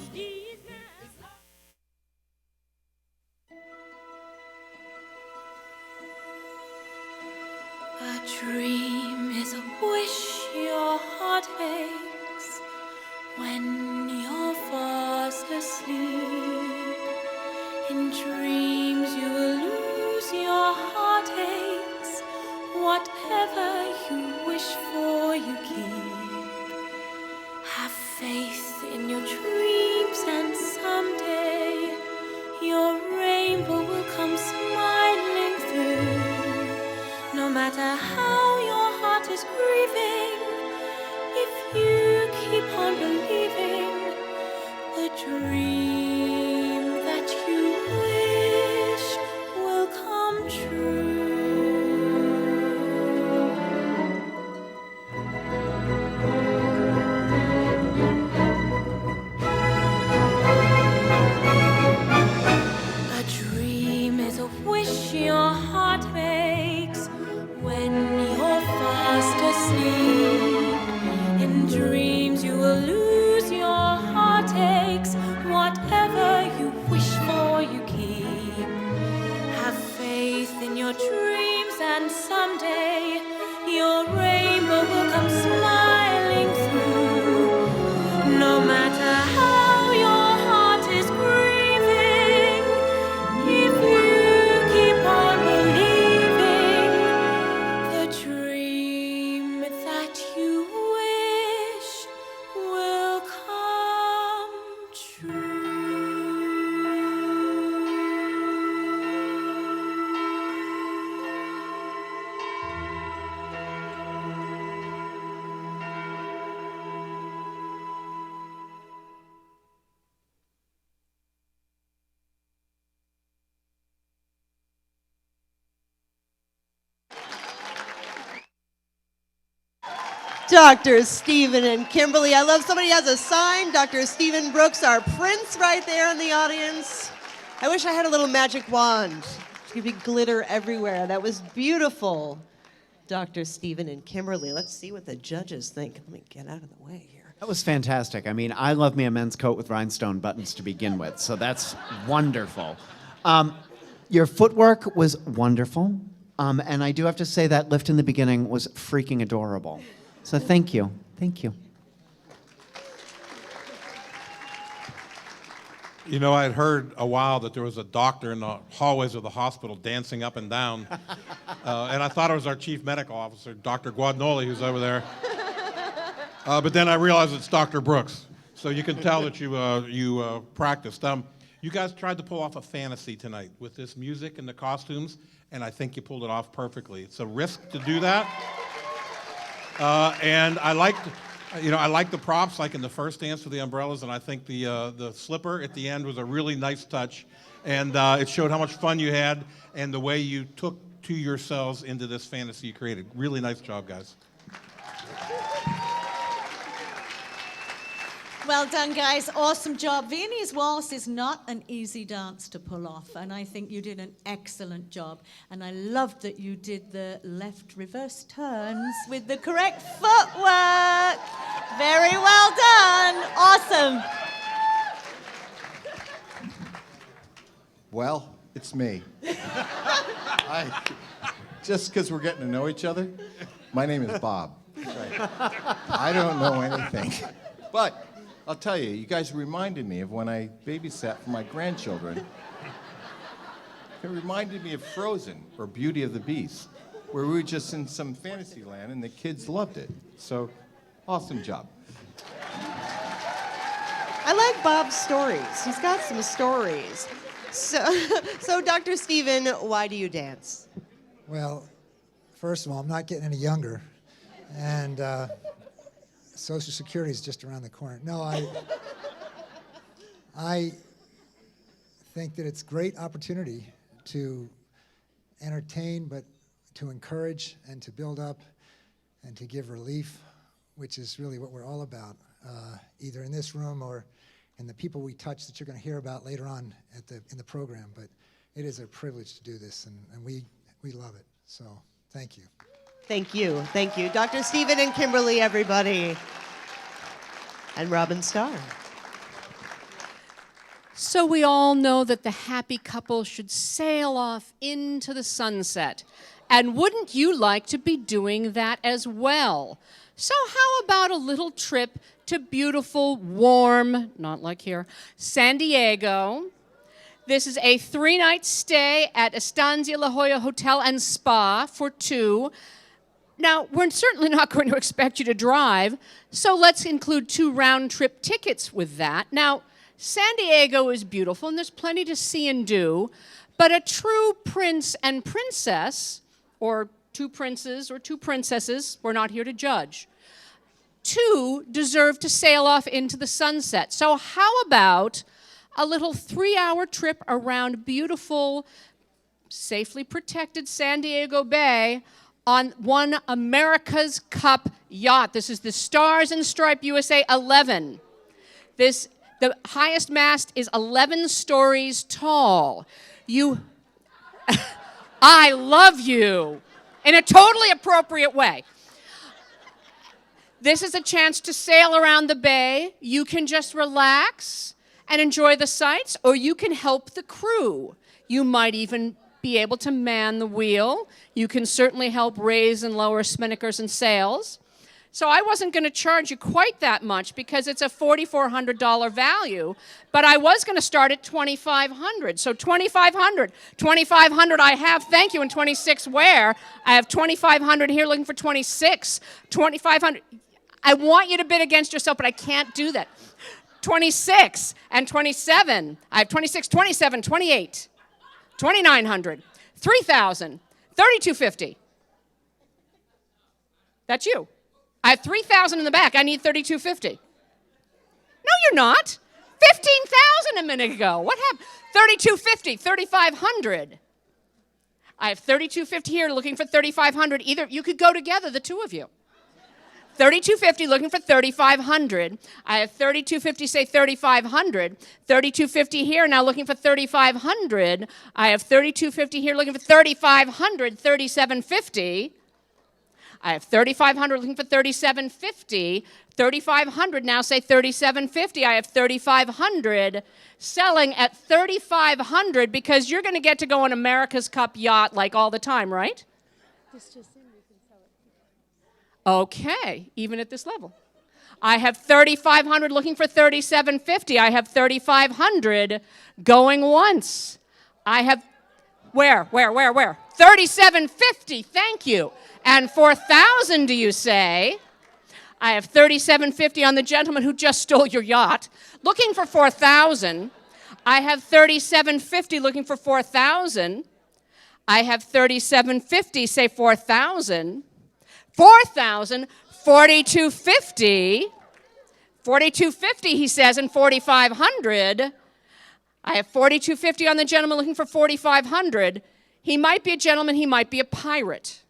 A dream is a wish your heart makes when you're fast asleep. In dreams you will lose your heartaches. Whatever you wish for, you keep. Have faith in your dreams, and someday your rainbow will come smiling through. No matter how your heart is grieving, if you keep on believing, the dream that you wish will come true. A dream is a wish your heart makes when you're fast asleep. In dreams you will lose your heartaches. Whatever you wish for, you keep. Have faith in your dreams, and someday your rainbow will come smiling through. No matter how your heart is grieving, if you keep on believing, the dream that you wish will come true. Dr. Stephen and Kimberly. I love somebody has a sign. Dr. Stephen Brooks, our prince right there in the audience. I wish I had a little magic wand. There could be glitter everywhere. That was beautiful. Dr. Stephen and Kimberly. Let's see what the judges think. Let me get out of the way here. That was fantastic. I mean, I love me a men's coat with rhinestone buttons to begin with, so that's wonderful. Your footwork was wonderful, and I do have to say that lift in the beginning was freaking adorable. So thank you. Thank you. You know, I'd heard a while that there was a doctor in the hallways of the hospital dancing up and down, and I thought it was our chief medical officer, Dr. Guadagnoli, who's over there. But then I realized it's Dr. Brooks, so you can tell that you practiced. You guys tried to pull off a fantasy tonight with this music and the costumes, and I think you pulled it off perfectly. It's a risk to do that. And I liked the props, like in the first dance with the umbrellas, and I think the slipper at the end was a really nice touch, and it showed how much fun you had and the way you took to yourselves into this fantasy you created. Really nice job, guys. Well done, guys. Awesome job. Viennese Waltz is not an easy dance to pull off, and I think you did an excellent job. And I loved that you did the left reverse turns with the correct footwork. Very well done. Awesome. Well, it's me. Just because we're getting to know each other, my name is Bob. Right. I don't know anything. But I'll tell you, you guys reminded me of when I babysat for my grandchildren. It reminded me of Frozen or Beauty of the Beast, where we were just in some fantasy land and the kids loved it. So, awesome job. I like Bob's stories. He's got some stories. So Dr. Stephen, why do you dance? Well, first of all, I'm not getting any younger, and Social Security is just around the corner. No, I think that it's a great opportunity to entertain, but to encourage and to build up and to give relief, which is really what we're all about, either in this room or in the people we touch that you're going to hear about later on in the program. But it is a privilege to do this, and we love it. So thank you. Thank you. Thank you. Dr. Stephen and Kimberly, everybody. And Robin Starr. So we all know that the happy couple should sail off into the sunset. And wouldn't you like to be doing that as well? So how about a little trip to beautiful, warm, not like here, San Diego? This is a 3-night stay at Estancia La Jolla Hotel and Spa for 2. Now, we're certainly not going to expect you to drive, so let's include 2 round-trip tickets with that. Now, San Diego is beautiful, and there's plenty to see and do, but a true prince and princess, or 2 princes or 2 princesses, we're not here to judge, 2 deserve to sail off into the sunset. So how about a little 3-hour trip around beautiful, safely protected San Diego Bay on one America's Cup yacht. This is the Stars and Stripe USA 11. The highest mast is 11 stories tall. I love you in a totally appropriate way. This is a chance to sail around the bay. You can just relax and enjoy the sights, or you can help the crew. You might even be able to man the wheel. You can certainly help raise and lower spinnakers and sails. So I wasn't going to charge you quite that much because it's a $4,400 value, but I was going to start at $2,500. So $2,500 I have, thank you, and 26 where? I have $2,500 here looking for 26. $2,500. I want you to bid against yourself, but I can't do that. 26 and 27. I have 26, 27, 28. 2,900, 3,000, 3,250. That's you. I have 3,000 in the back. I need 3,250. No, you're not. 15,000 a minute ago. What happened? 3,250, 3,500. I have 3,250 here looking for 3,500. Either you could go together, the 2 of you. 3,250 looking for 3,500. I have 3,250, say 3,500. 3,250 here, now looking for 3,500. I have 3,250 here looking for 3,500, 3,750. I have 3,500 looking for 3,750. 3,500, now say 3,750. I have 3,500 selling at 3,500 because you're going to get to go on America's Cup yacht like all the time, right? Okay, even at this level. I have 3,500 looking for 3,750. I have 3,500 going once. I have, where? 3,750, thank you. And 4,000, do you say? I have 3,750 on the gentleman who just stole your yacht. Looking for 4,000. I have 3,750 looking for 4,000. I have 3,750, say 4,000. 4,000, 4,250. 4,250, he says, and 4,500. I have 4,250 on the gentleman looking for 4,500. He might be a gentleman, he might be a pirate.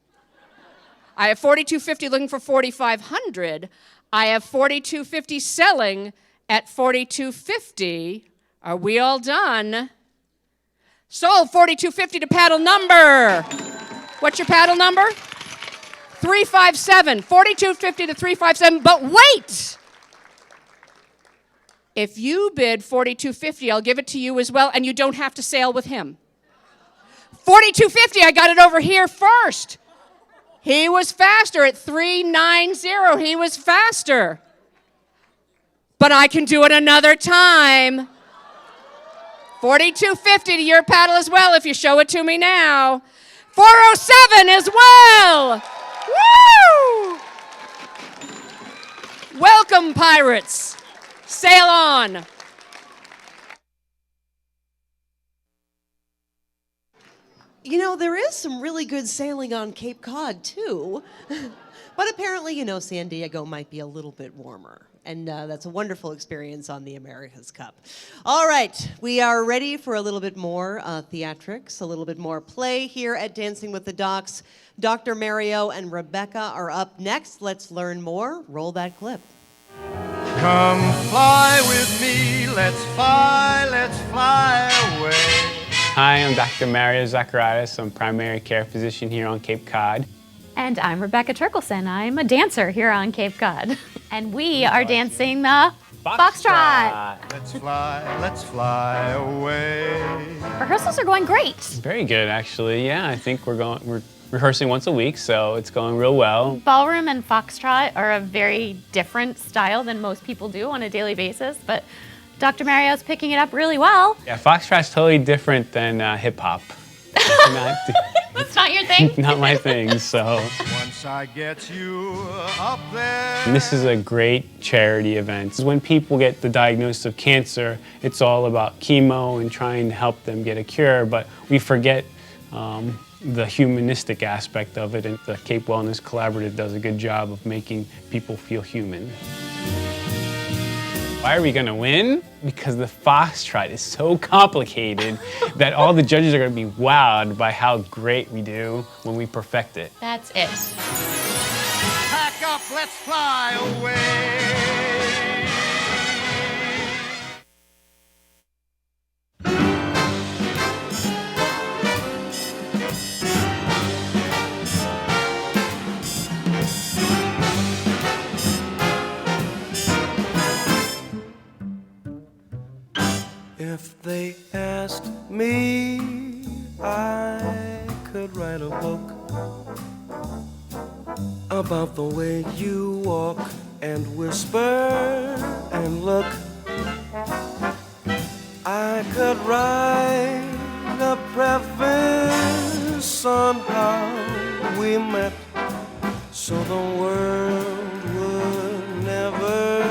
I have 4,250 looking for 4,500. I have 4,250 selling at 4,250. Are we all done? Sold 4,250 to paddle number. What's your paddle number? 357. 4,250 to 357. But wait! If you bid 4,250, I'll give it to you as well, and you don't have to sail with him. 4,250, I got it over here first. He was faster at 390. He was faster. But I can do it another time. 4,250 to your paddle as well if you show it to me now. 407 as well. Woo! Welcome, pirates. Sail on. You know, there is some really good sailing on Cape Cod, too. But apparently, you know, San Diego might be a little bit warmer. And that's a wonderful experience on the America's Cup. All right, we are ready for a little bit more theatrics, a little bit more play here at Dancing with the Docs. Dr. Mario and Rebecca are up next. Let's learn more. Roll that clip. Come fly with me, let's fly away. Hi, I'm Dr. Mario Zacharias. I'm primary care physician here on Cape Cod. And I'm Rebecca Turkelson. I'm a dancer here on Cape Cod. And we are dancing the Foxtrot. Let's fly away. Rehearsals are going great. Very good, actually. Yeah, I think we're rehearsing once a week, so it's going real well. Ballroom and Foxtrot are a very different style than most people do on a daily basis, but Dr. Mario's picking it up really well. Yeah, Foxtrot's totally different than hip hop. That's not your thing? Not my thing, so. Once I get you up there. And this is a great charity event. When people get the diagnosis of cancer, it's all about chemo and trying to help them get a cure, but we forget the humanistic aspect of it, and the Cape Wellness Collaborative does a good job of making people feel human. Why are we going to win? Because the Foxtrot is so complicated that all the judges are going to be wowed by how great we do when we perfect it. That's it. Pack up, let's fly away. If they asked me, I could write a book about the way you walk and whisper and look. I could write a preface on how we met, so the world would never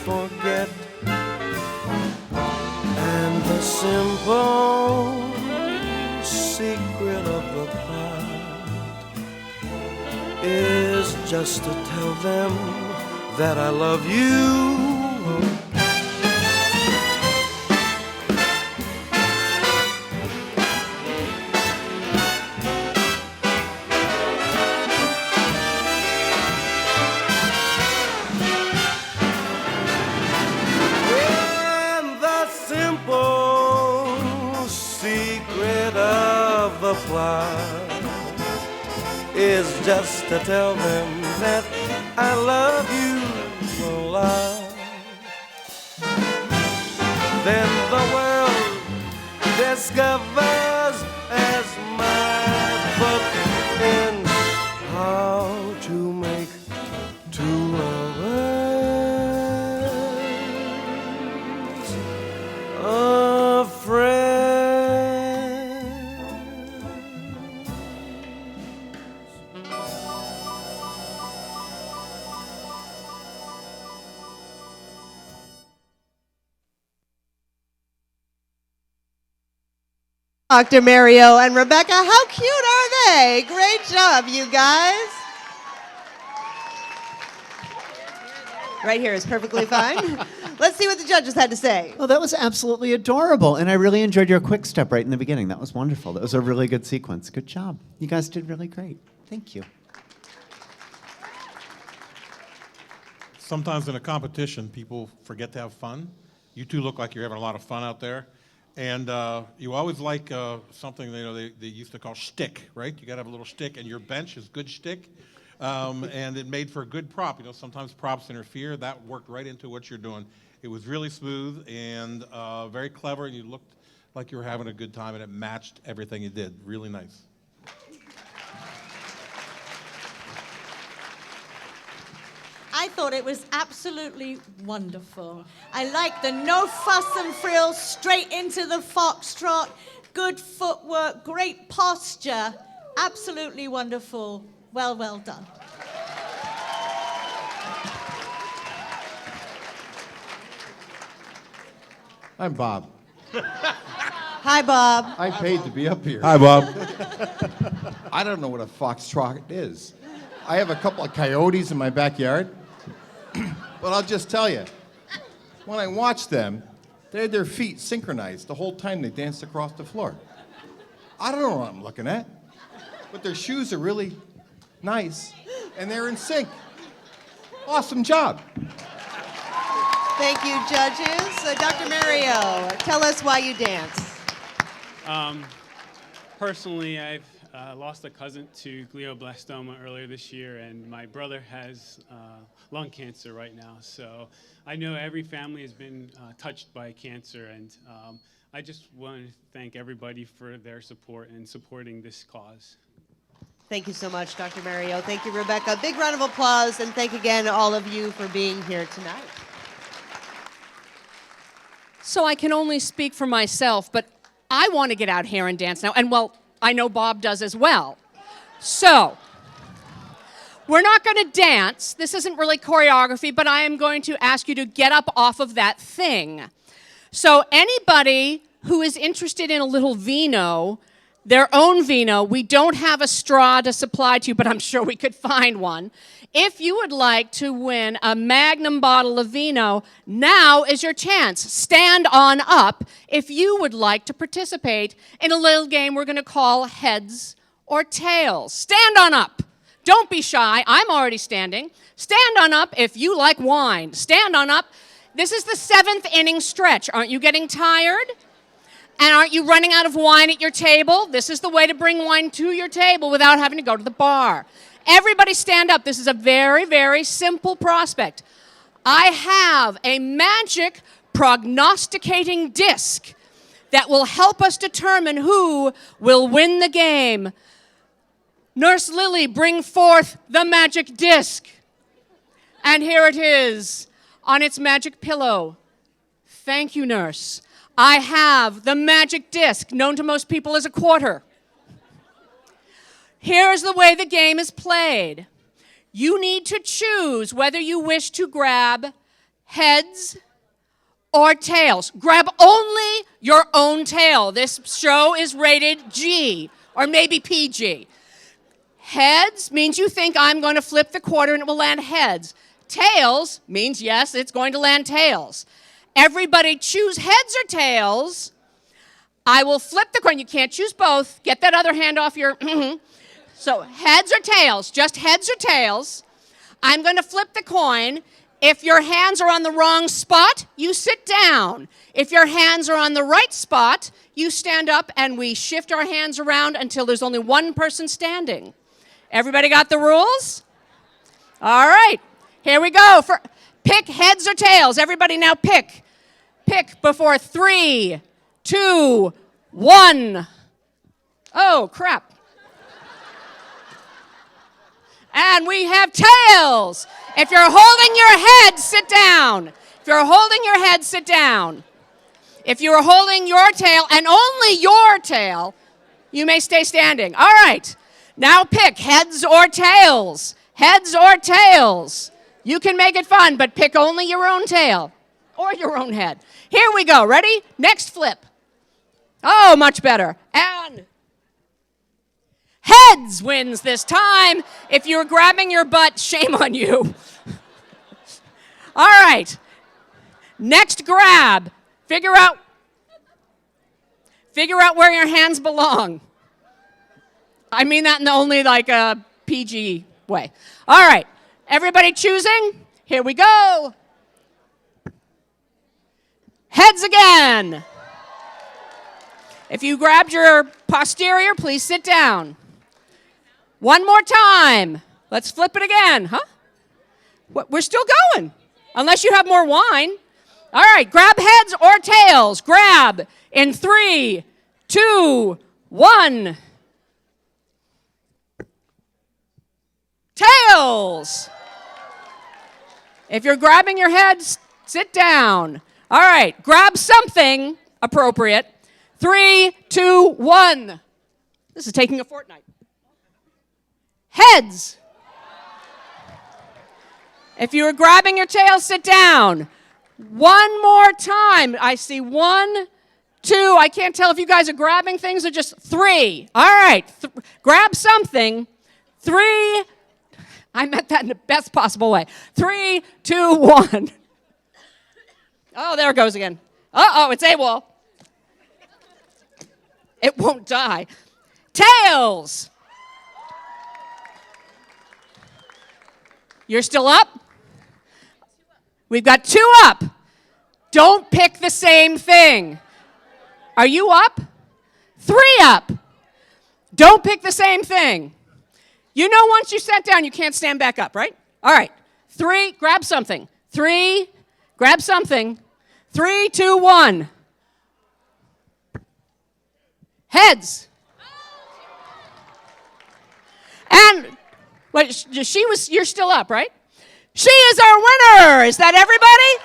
forget. And the simple secret of the plot is just to tell them that I love you. Is just to tell them that I love you a lot. Then the world discovers as my book ends how to make two lovers a friend. Dr. Mario and Rebecca, how cute are they? Great job, you guys. Right here is perfectly fine. Let's see what the judges had to say. Well, that was absolutely adorable, and I really enjoyed your quick step right in the beginning. That was wonderful. That was a really good sequence. Good job. You guys did really great. Thank you. Sometimes in a competition, people forget to have fun. You two look like you're having a lot of fun out there. And you always like something they used to call shtick, right? You got to have a little shtick, and your bench is good shtick. And it made for a good prop. You know, sometimes props interfere. That worked right into what you're doing. It was really smooth and very clever, and you looked like you were having a good time, and it matched everything you did. Really nice. I thought it was absolutely wonderful. I like the no fuss and frills, straight into the foxtrot, good footwork, great posture. Absolutely wonderful. Well, well done. I'm Bob. Hi, Bob. I paid to be up here. Hi, Bob. I don't know what a foxtrot is. I have a couple of coyotes in my backyard. But I'll just tell you, when I watched them, they had their feet synchronized the whole time they danced across the floor. I don't know what I'm looking at, but their shoes are really nice, and they're in sync. Awesome job. Thank you, judges. Dr. Mario, tell us why you dance. Personally, I've lost a cousin to glioblastoma earlier this year, and my brother has lung cancer right now. So I know every family has been touched by cancer, and I just want to thank everybody for their support and supporting this cause. Thank you so much, Dr. Mario. Thank you, Rebecca. Big round of applause, and thank again all of you for being here tonight. So I can only speak for myself, but I want to get out here and dance now. And well, I know Bob does as well. So we're not going to dance. This isn't really choreography, but I am going to ask you to get up off of that thing. So anybody who is interested in a little vino, their own vino, we don't have a straw to supply to you, but I'm sure we could find one. If you would like to win a Magnum bottle of vino, now is your chance. Stand on up if you would like to participate in a little game we're going to call Heads or Tails. Stand on up. Don't be shy. I'm already standing. Stand on up if you like wine. Stand on up. This is the 7th inning stretch. Aren't you getting tired? And aren't you running out of wine at your table? This is the way to bring wine to your table without having to go to the bar. Everybody stand up. This is a very, very simple prospect. I have a magic prognosticating disc that will help us determine who will win the game. Nurse Lily, bring forth the magic disc. And here it is on its magic pillow. Thank you, nurse. I have the magic disc, known to most people as a quarter. Here's the way the game is played. You need to choose whether you wish to grab heads or tails. Grab only your own tail. This show is rated G, or maybe PG. Heads means you think I'm going to flip the quarter and it will land heads. Tails means, yes, it's going to land tails. Everybody choose heads or tails. I will flip the coin. You can't choose both. Get that other hand off your... So heads or tails, just heads or tails. I'm going to flip the coin. If your hands are on the wrong spot, you sit down. If your hands are on the right spot, you stand up and we shift our hands around until there's only one person standing. Everybody got the rules? All right, here we go. Pick heads or tails. Everybody now pick. Pick before 3, 2, 1. Oh, crap. And we have tails. If you're holding your head, sit down. If you're holding your head, sit down. If you're holding your tail, and only your tail, you may stay standing. All right. Now pick heads or tails. Heads or tails. You can make it fun, but pick only your own tail or your own head. Here we go. Ready? Next flip. Oh, much better. And heads wins this time. If you're grabbing your butt, shame on you. All right. Next grab. Figure out where your hands belong. I mean that in only like a PG way. All right. Everybody choosing? Here we go. Heads again. If you grabbed your posterior, please sit down. One more time. Let's flip it again. Huh? We're still going, unless you have more wine. All right, grab heads or tails. Grab in 3, 2, 1. Tails. If you're grabbing your head, sit down. All right, grab something appropriate. 3, 2, 1. This is taking a fortnight. Heads. If you were grabbing your tail, sit down. One more time. I see 1, 2. I can't tell if you guys are grabbing things or just 3. All right. Grab something. 3. I meant that in the best possible way. 3, 2, 1. Oh, there it goes again. Uh-oh, it's AWOL. It won't die. Tails. You're still up? We've got 2 up. Don't pick the same thing. Are you up? 3 up. Don't pick the same thing. You know once you sat down, you can't stand back up, right? All right. 3, grab something. 3, grab something. 3, 2, 1. Heads. And wait, you're still up, right? She is our winner. Is that everybody?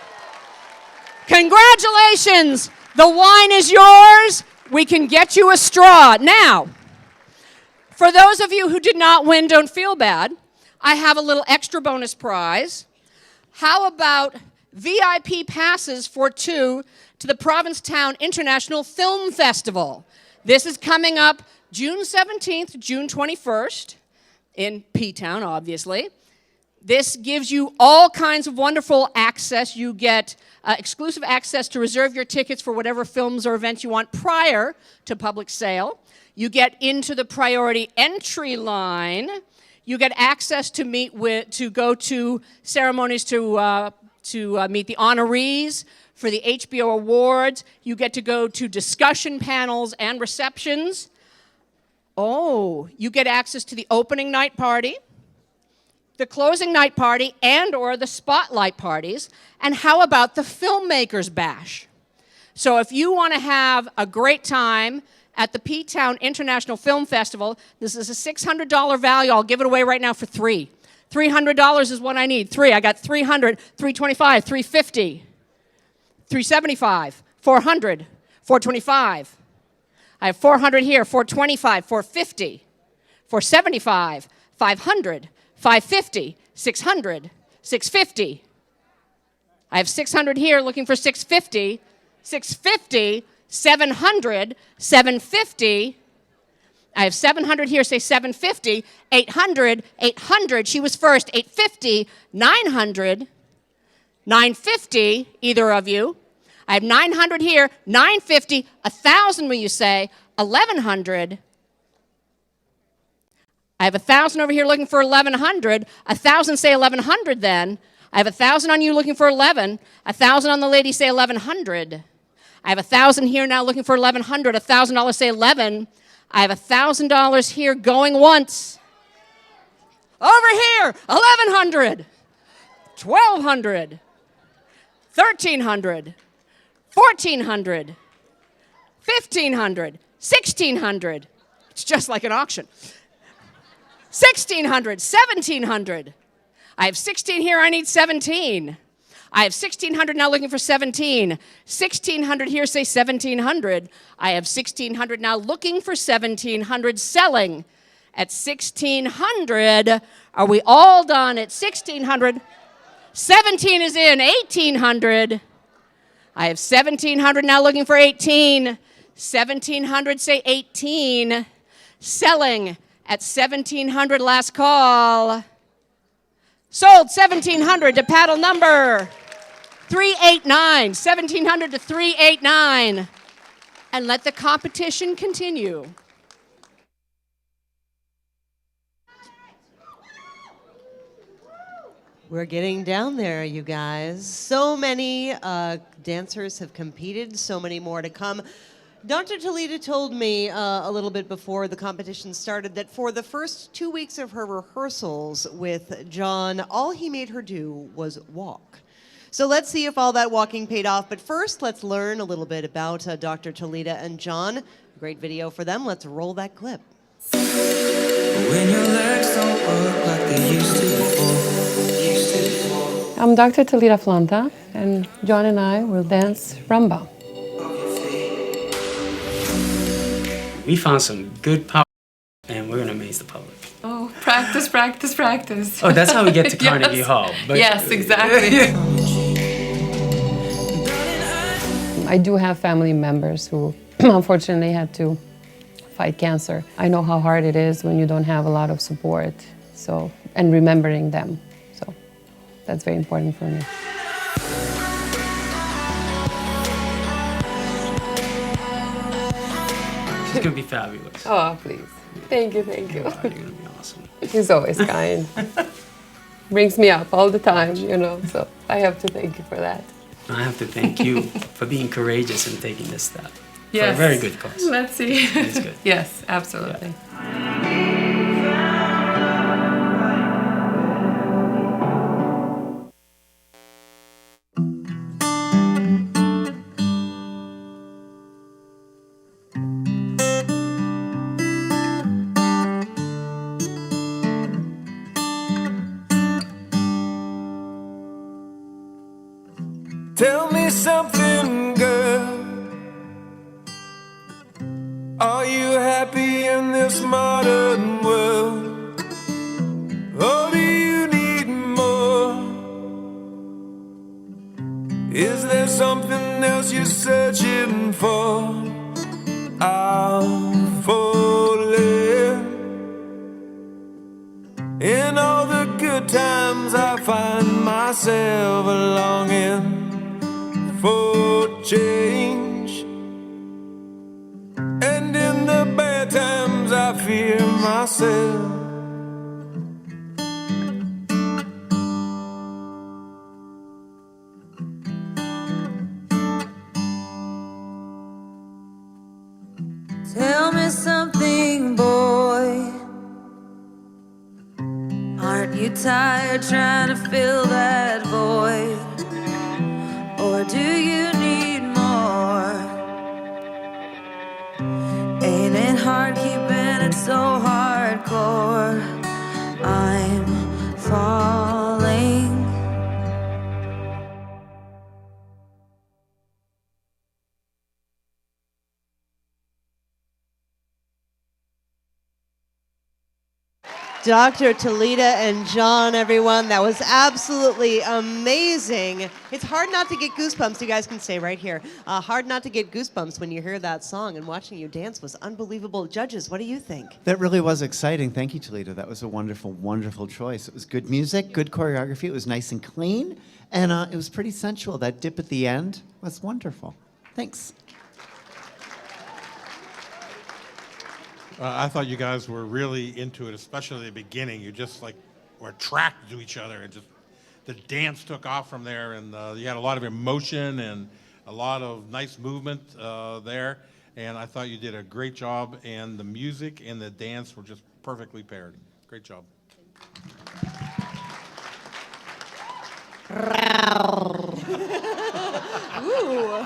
Congratulations. The wine is yours. We can get you a straw. Now, for those of you who did not win, don't feel bad. I have a little extra bonus prize. How about VIP passes for 2 to the Provincetown International Film Festival? This is coming up June 17th, June 21st in P-Town, obviously. This gives you all kinds of wonderful access. You get exclusive access to reserve your tickets for whatever films or events you want prior to public sale. You get into the priority entry line. You get access to go to ceremonies to meet the honorees for the HBO Awards. You get to go to discussion panels and receptions. Oh, you get access to the opening night party, the closing night party, and or the spotlight parties. And how about the Filmmakers Bash? So if you want to have a great time at the P-Town International Film Festival, this is a $600 value. I'll give it away right now for $3. $300 is what I need. 3. I got 300, 325, 350, 375, 400, 425. I have 400 here, 425, 450, 475, 500, 550, 600, 650. I have 600 here looking for 650, 650, 700, 750. I have 700 here, say 750, 800, 800. She was first, 850, 900, 950, either of you. I have 900 here, 950, 1,000, will you say, 1,100. I have 1,000 over here looking for 1,100. 1,000, say 1,100 then. I have 1,000 on you looking for 11. 1,000 on the lady, say 1,100. I have 1,000 here now looking for 1,100. $1,000, say 11. I have $1,000 here going once. Over here, 1,100, 1,200, 1,300, 1,400, 1,500, 1,600. It's just like an auction. 1,600, 1,700. I have 16 here, I need 17. I have 1,600 now looking for 17. 1,600 here, say 1,700. I have 1,600 now looking for 1,700, selling at 1,600. Are we all done at 1,600? 17 is in, 1,800. I have 1,700 now looking for 18. 1,700, say 18. Selling at 1,700, last call. Sold 1,700 to paddle number 389, 1,700 to 389. And let the competition continue. We're getting down there, you guys. So many dancers have competed, so many more to come. Dr. Toledo told me a little bit before the competition started that for the first 2 weeks of her rehearsals with John, all he made her do was walk. So let's see if all that walking paid off. But first, let's learn a little bit about Dr. Toledo and John. Great video for them. Let's roll that clip. When your legs don't work like they used to before. I'm Dr. Toledo Flanta, and John and I will dance rumba. We found some good power, and we're gonna amaze the public. Oh, practice, practice, practice. Oh, that's how we get to Carnegie Hall. But yes, exactly. I do have family members who unfortunately had to fight cancer. I know how hard it is when you don't have a lot of support, and remembering them. So that's very important for me. She's gonna be fabulous. Oh, please. Thank you, thank you. You're gonna be awesome. He's always kind. Brings me up all the time, so I have to thank you for that. I have to thank you for being courageous and taking this step. For a very good cause. Let's see. It's good. Yes, absolutely. Tell me something, girl. Are you happy in this modern world? Or do you need more? Is there something else you're searching for? I'm falling. In all the good times I find myself longing for change, and in the bad times I fear myself. Tell me something, boy. Aren't you tired trying to fill that void? Or do you need more? Ain't it hard keeping it so hardcore? I'm falling. Dr. Toledo and John, everyone, that was absolutely amazing. It's hard not to get goosebumps. You guys can stay right here. Hard not to get goosebumps when you hear that song, and watching you dance was unbelievable. Judges, what do you think? That really was exciting. Thank you, Toledo. That was a wonderful, wonderful choice. It was good music, good choreography. It was nice and clean, and it was pretty sensual. That dip at the end was wonderful. Thanks. I thought you guys were really into it, especially at the beginning. You just like were attracted to each other, and just the dance took off from there. And you had a lot of emotion and a lot of nice movement there. And I thought you did a great job. And the music and the dance were just perfectly paired. Great job. Ooh.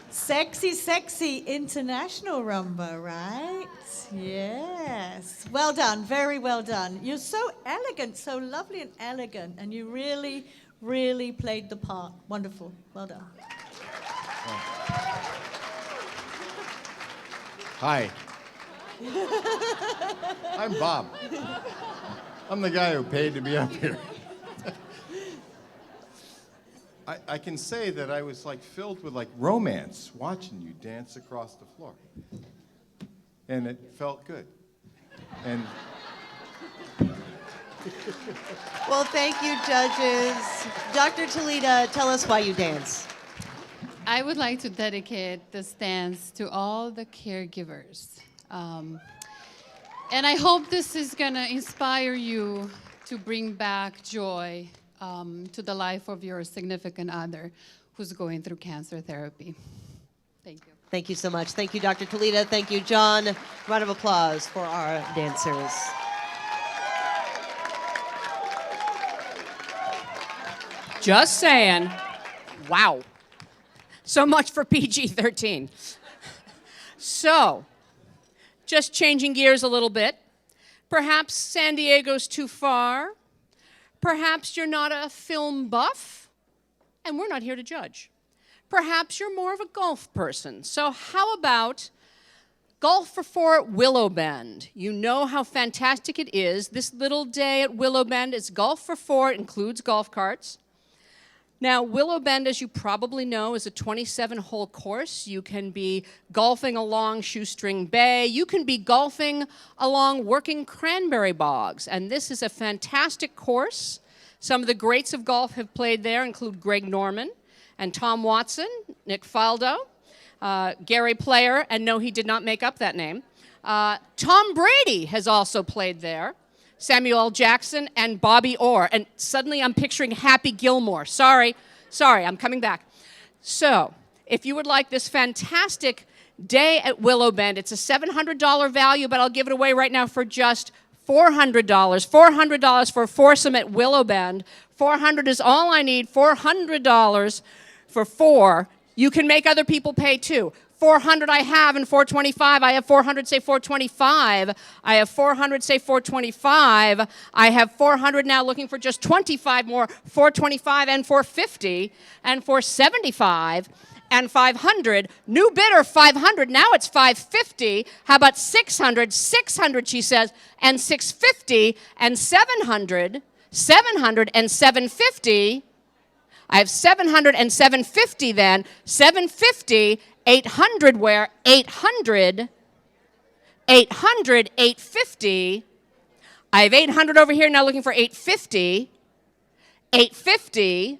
Sexy, sexy international rumba, right? Yes. Well done, very well done. You're so elegant, so lovely and elegant, and you really, really played the part. Wonderful. Well done. Hi. I'm Bob. I'm the guy who paid to be up here. I can say that I was like filled with like romance watching you dance across the floor. And it felt good. And Well, thank you, judges. Dr. Toledo, tell us why you dance. I would like to dedicate this dance to all the caregivers. And I hope this is going to inspire you to bring back joy to the life of your significant other who's going through cancer therapy. Thank you. Thank you so much. Thank you, Dr. Toledo. Thank you, John. Round of applause for our dancers. Just saying. Wow. So much for PG-13. So, just changing gears a little bit. Perhaps San Diego's too far. Perhaps you're not a film buff, and we're not here to judge. Perhaps you're more of a golf person. So how about Golf for Four at Willow Bend? You know how fantastic it is. This little day at Willow Bend is Golf for Four. It includes golf carts. Now, Willow Bend, as you probably know, is a 27-hole course. You can be golfing along Shoestring Bay. You can be golfing along working cranberry bogs. And this is a fantastic course. Some of the greats of golf have played there include Greg Norman and Tom Watson, Nick Faldo, Gary Player, and no, he did not make up that name. Tom Brady has also played there. Samuel L. Jackson, and Bobby Orr. And suddenly I'm picturing Happy Gilmore. Sorry, I'm coming back. So, if you would like this fantastic day at Willow Bend, it's a $700 value, but I'll give it away right now for just $400. $400 for a foursome at Willow Bend. $400 is all I need. $400 for four. You can make other people pay too. 400 I have and 425. I have 400, say 425. I have 400, say 425. I have 400 now looking for just 25 more, 425 and 450 and 475 and 500. New bidder 500. Now it's 550. How about 600? 600 she says, and 650 and 700. 700 and 750. I have 700 and 750 then. 750, 800 where? 800, 800, 850. I have 800 over here now looking for 850. 850.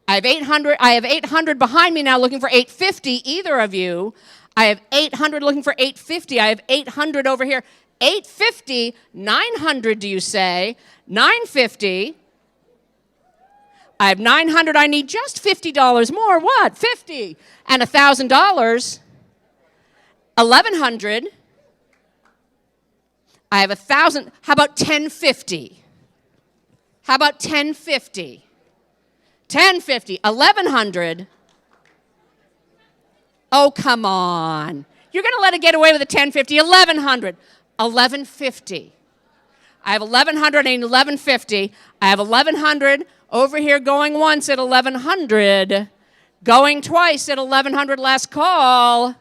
I have 800 behind me now looking for 850, either of you. I have 800 looking for 850. I have 800 over here. 850, 900 do you say? 950. I have 900, I need just $50 more. What? 50 and $1,000. 1,100. I have 1,000. How about 1050? How about 1050? 1050. 1,100. Oh, come on. You're going to let it get away with a 1050. 1,100. 1,150. I have 1,100 and 1,150. I have 1,100 over here going once at 1,100. Going twice at 1,100 last call.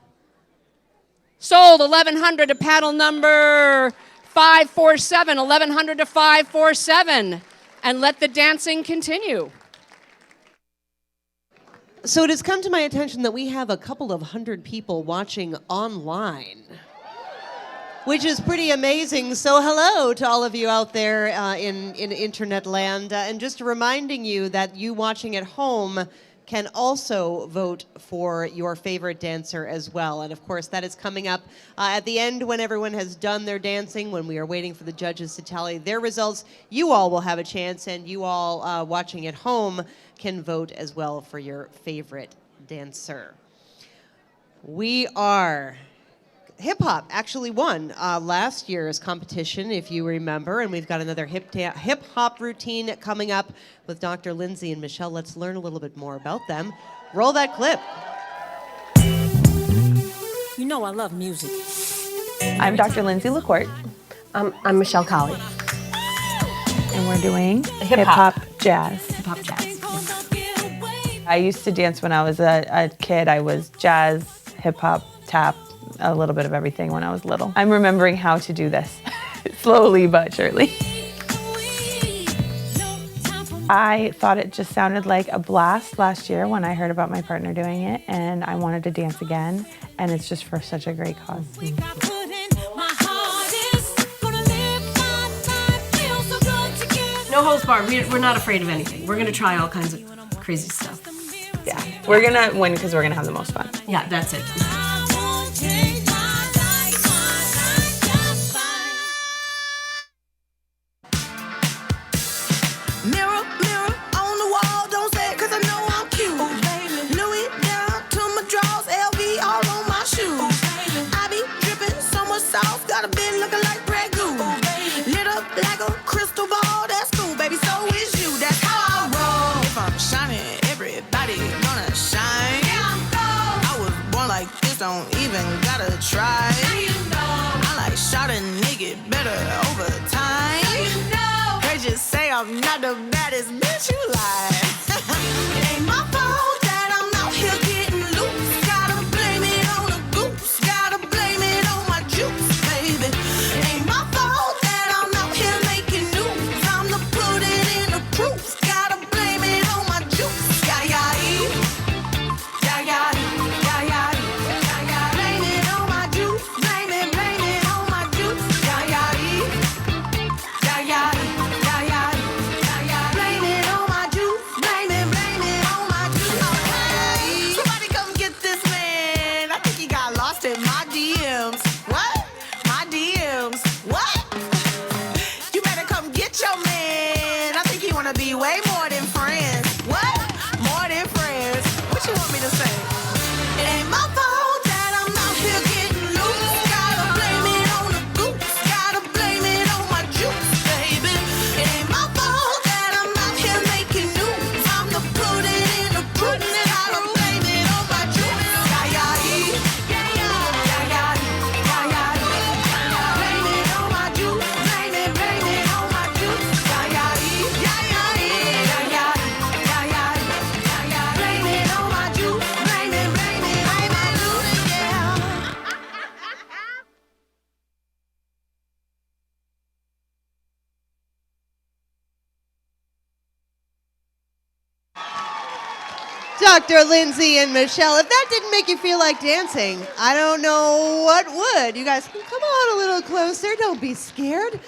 Sold 1,100 to paddle number 547. 1,100 to 547. And let the dancing continue. So it has come to my attention that we have a couple of hundred people watching online, which is pretty amazing. So hello to all of you out there in internet land. And just reminding you that you watching at home can also vote for your favorite dancer as well. And of course, that is coming up at the end when everyone has done their dancing, when we are waiting for the judges to tally their results. You all will have a chance, and you all watching at home can vote as well for your favorite dancer. We are... Hip-hop actually won last year's competition, if you remember, and we've got another hip-hop routine coming up with Dr. Lindsay and Michelle. Let's learn a little bit more about them. Roll that clip. You know I love music. I'm Dr. Lindsay LaCourte. I'm Michelle Colley. And we're doing Hip-hop. Jazz. Hip-hop jazz. I used to dance when I was a kid. I was jazz, hip-hop, tap, a little bit of everything when I was little. I'm remembering how to do this, slowly but surely. I thought it just sounded like a blast last year when I heard about my partner doing it, and I wanted to dance again, and it's just for such a great cause. No holds barred. We're not afraid of anything. We're going to try all kinds of crazy stuff. Yeah, we're going to win because we're going to have the most fun. Yeah, that's it. Mirror, mirror on the wall, don't say it 'cause I know I'm cute. Louis down to my drawers, LV all on my shoes. I be dripping so much sauce, got a bit looking like ragu. Lit up like a crystal ball, that's cool, baby, so is you, that's how I roll. If I'm shining, everybody gonna shine. I was born like this, don't even gotta try. I like shot a nigga better over time. Just say I'm not the baddest bitch you like. It ain't my fault that I'm out here getting loose. Gotta blame it on the goose. Gotta blame it on my juice, baby. It ain't my fault that I'm out here making news. I'm the put it in the proofs. Gotta blame it on my juice. Yeah, yeah, yeah, yeah, yeah, yeah, yeah. Blame it on my juice. Blame it on my juice. Yeah, yeah, yeah, yeah. Dr. Lindsay and Michelle. If that didn't make you feel like dancing, I don't know what would. You guys, come on a little closer. Don't be scared.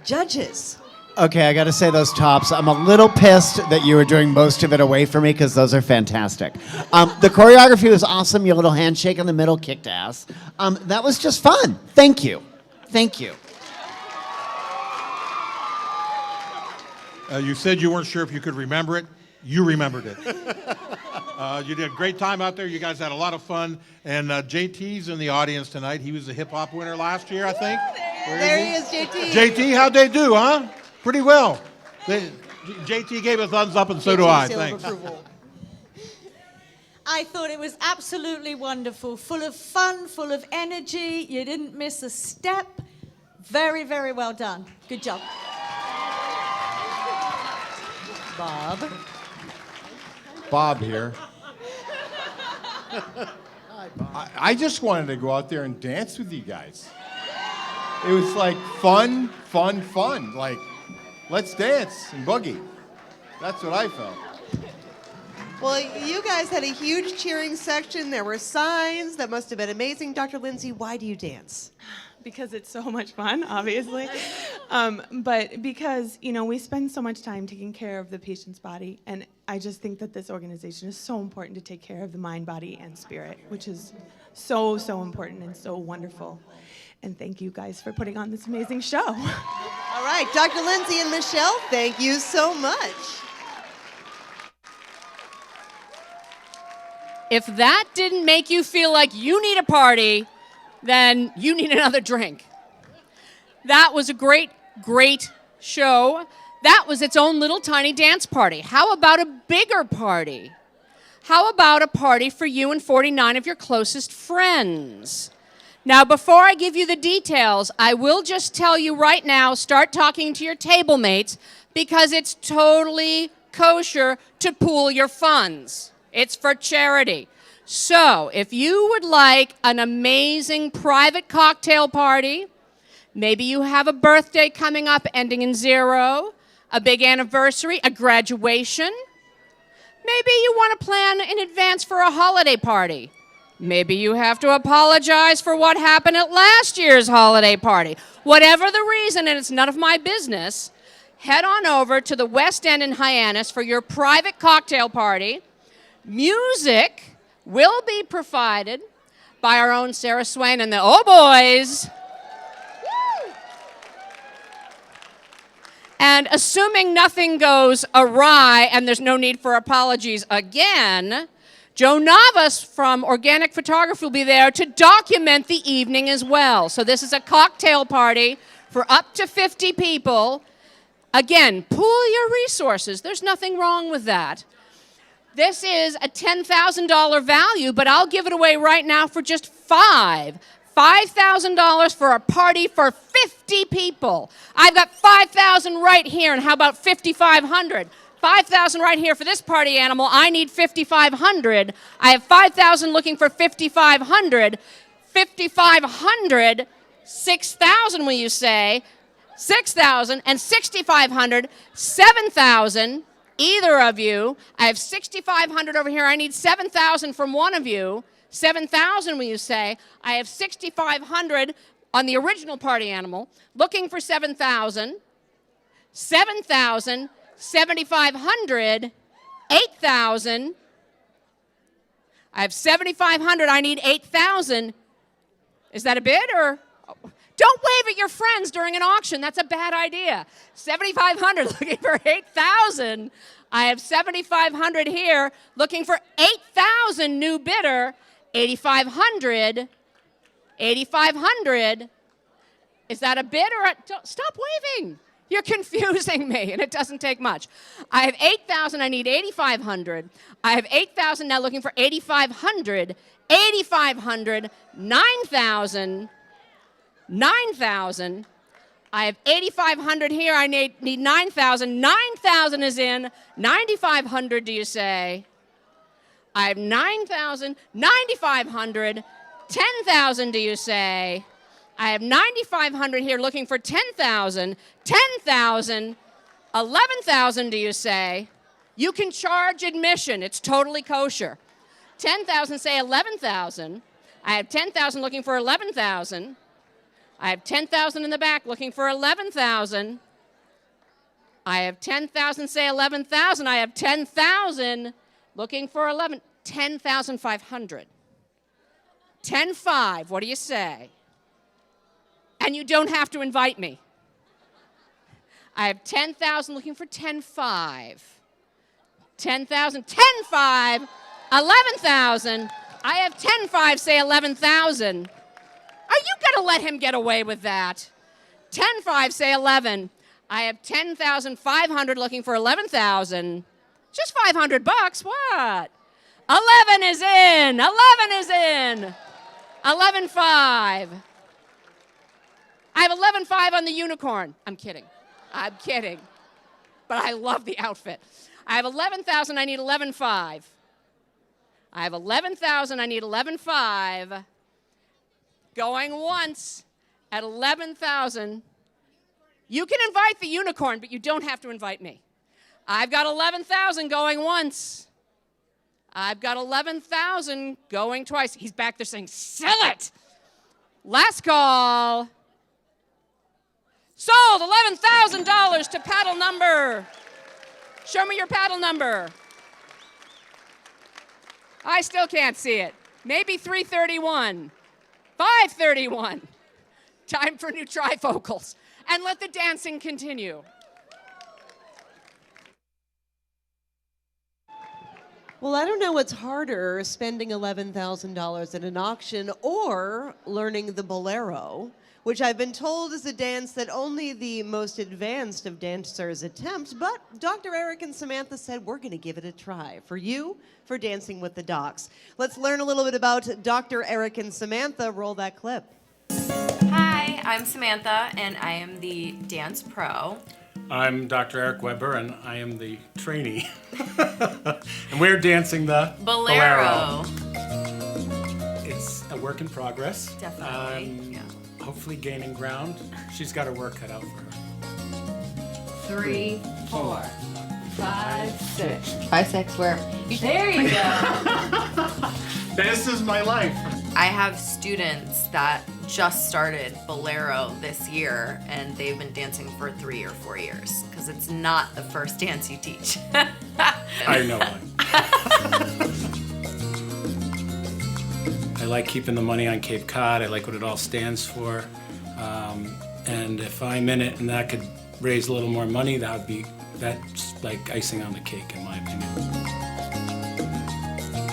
Judges. Okay, I got to say those tops. I'm a little pissed that you were doing most of it away from me because those are fantastic. The choreography was awesome. Your little handshake in the middle kicked ass. That was just fun. Thank you. Thank you. You said you weren't sure if you could remember it. You remembered it. You did a great time out there. You guys had a lot of fun. And JT's in the audience tonight. He was the hip-hop winner last year, I think. There he is, JT. JT, how'd they do, huh? Pretty well. JT gave a thumbs up, and so do I. Thanks. I thought it was absolutely wonderful, full of fun, full of energy. You didn't miss a step. Very, very well done. Good job. Bob. Bob here. I just wanted to go out there and dance with you guys. It was like fun. Like, let's dance and boogie. That's what I felt. Well, you guys had a huge cheering section. There were signs. That must have been amazing. Dr. Lindsay, why do you dance? Because it's so much fun, obviously. But because, we spend so much time taking care of the patient's body, and I just think that this organization is so important to take care of the mind, body, and spirit, which is so, so important and so wonderful. And thank you guys for putting on this amazing show. All right, Dr. Lindsay and Michelle, thank you so much. If that didn't make you feel like you need a party, then you need another drink. That was a great, great show. That was its own little tiny dance party. How about a bigger party? How about a party for you and 49 of your closest friends? Now, before I give you the details, I will just tell you right now, start talking to your table mates because it's totally kosher to pool your funds. It's for charity. So, if you would like an amazing private cocktail party, maybe you have a birthday coming up ending in 0, a big anniversary, a graduation, maybe you want to plan in advance for a holiday party. Maybe you have to apologize for what happened at last year's holiday party. Whatever the reason, and it's none of my business, head on over to the West End in Hyannis for your private cocktail party. Music will be provided by our own Sarah Swain and the Oh Boys. Woo! And assuming nothing goes awry and there's no need for apologies again, Joe Navas from Organic Photography will be there to document the evening as well. So this is a cocktail party for up to 50 people. Again, pool your resources. There's nothing wrong with that. This is a $10,000 value, but I'll give it away right now for just $5,000 for a party for 50 people. I've got $5,000 right here, and how about $5,500? $5,000 right here for this party animal. I need $5,500. I have $5,000 looking for $5,500. $5,500, $6,000 will you say? $6,000 and $6,500, $7,000. Either of you. I have $6,500 over here. I need $7,000 from one of you. $7,000 will you say? I have $6,500 on the original party animal. Looking for $7,000. $7,000. $7,500. $8,000. I have $7,500. I need $8,000. Is that a bid or? Don't wave at your friends during an auction. That's a bad idea. $7,500 looking for $8,000. I have $7,500 here looking for $8,000 new bidder. $8,500. $8,500. Is that a bid or a? Stop waving. You're confusing me, and it doesn't take much. I have $8,000. I need $8,500. I have $8,000 now looking for $8,500. $8,500. $9,000. $9,000. I have $8,500 here. I need $9,000. $9,000 is in. $9,500, do you say? I have $9,000. $9,500. $10,000, do you say? I have $9,500 here looking for $10,000. $10,000. $11,000, do you say? You can charge admission. It's totally kosher. 10,000, say 11,000. I have 10,000 looking for 11,000. I have 10,000 in the back looking for 11,000. I have 10,000, say 11,000. I have 10,000 looking for 10,500. 10,500, what do you say? And you don't have to invite me. I have 10,000 looking for 10,500. 10,000, 10,500, 11,000. I have 10,500, say 11,000. Are you gonna let him get away with that? 10,500, say 11. I have 10,500 looking for 11,000. Just $500, what? 11 is in, 11 is in. 11,500. I have 11,500 on the unicorn. I'm kidding, but I love the outfit. I have 11,000, I need 11,500. I have 11,000, I need 11,500. Going once at 11,000. You can invite the unicorn, but you don't have to invite me. I've got 11,000 going once. I've got 11,000 going twice. He's back there saying, sell it. Last call. Sold, $11,000 to paddle number. Show me your paddle number. I still can't see it. Maybe 331, 531. Time for new trifocals. And let the dancing continue. Well, I don't know what's harder, spending $11,000 at an auction or learning the bolero, which I've been told is a dance that only the most advanced of dancers attempt, but Dr. Eric and Samantha said we're gonna give it a try for you, for Dancing with the Docs. Let's learn a little bit about Dr. Eric and Samantha. Roll that clip. Hi, I'm Samantha, and I am the dance pro. I'm Dr. Eric Weber, and I am the trainee. And we're dancing the Bolero. It's a work in progress. Definitely, Hopefully gaining ground. She's got her work cut out for her. 3, 4, 5, 6. 5, 6, where? There you go. This is my life. I have students that just started Bolero this year, and they've been dancing for 3 or 4 years, because it's not the first dance you teach. I know why. I like keeping the money on Cape Cod. I like what it all stands for. And if I'm in it and that could raise a little more money, that's like icing on the cake, in my opinion.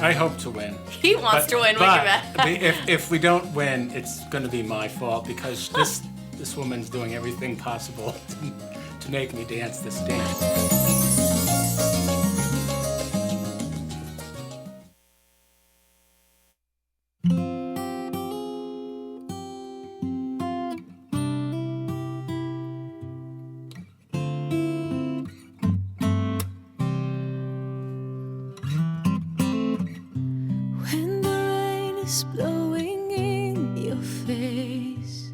I hope to win. He wants to win, but what you bet. if we don't win, it's going to be my fault, because this woman's doing everything possible to make me dance this dance. When the rain is blowing in your face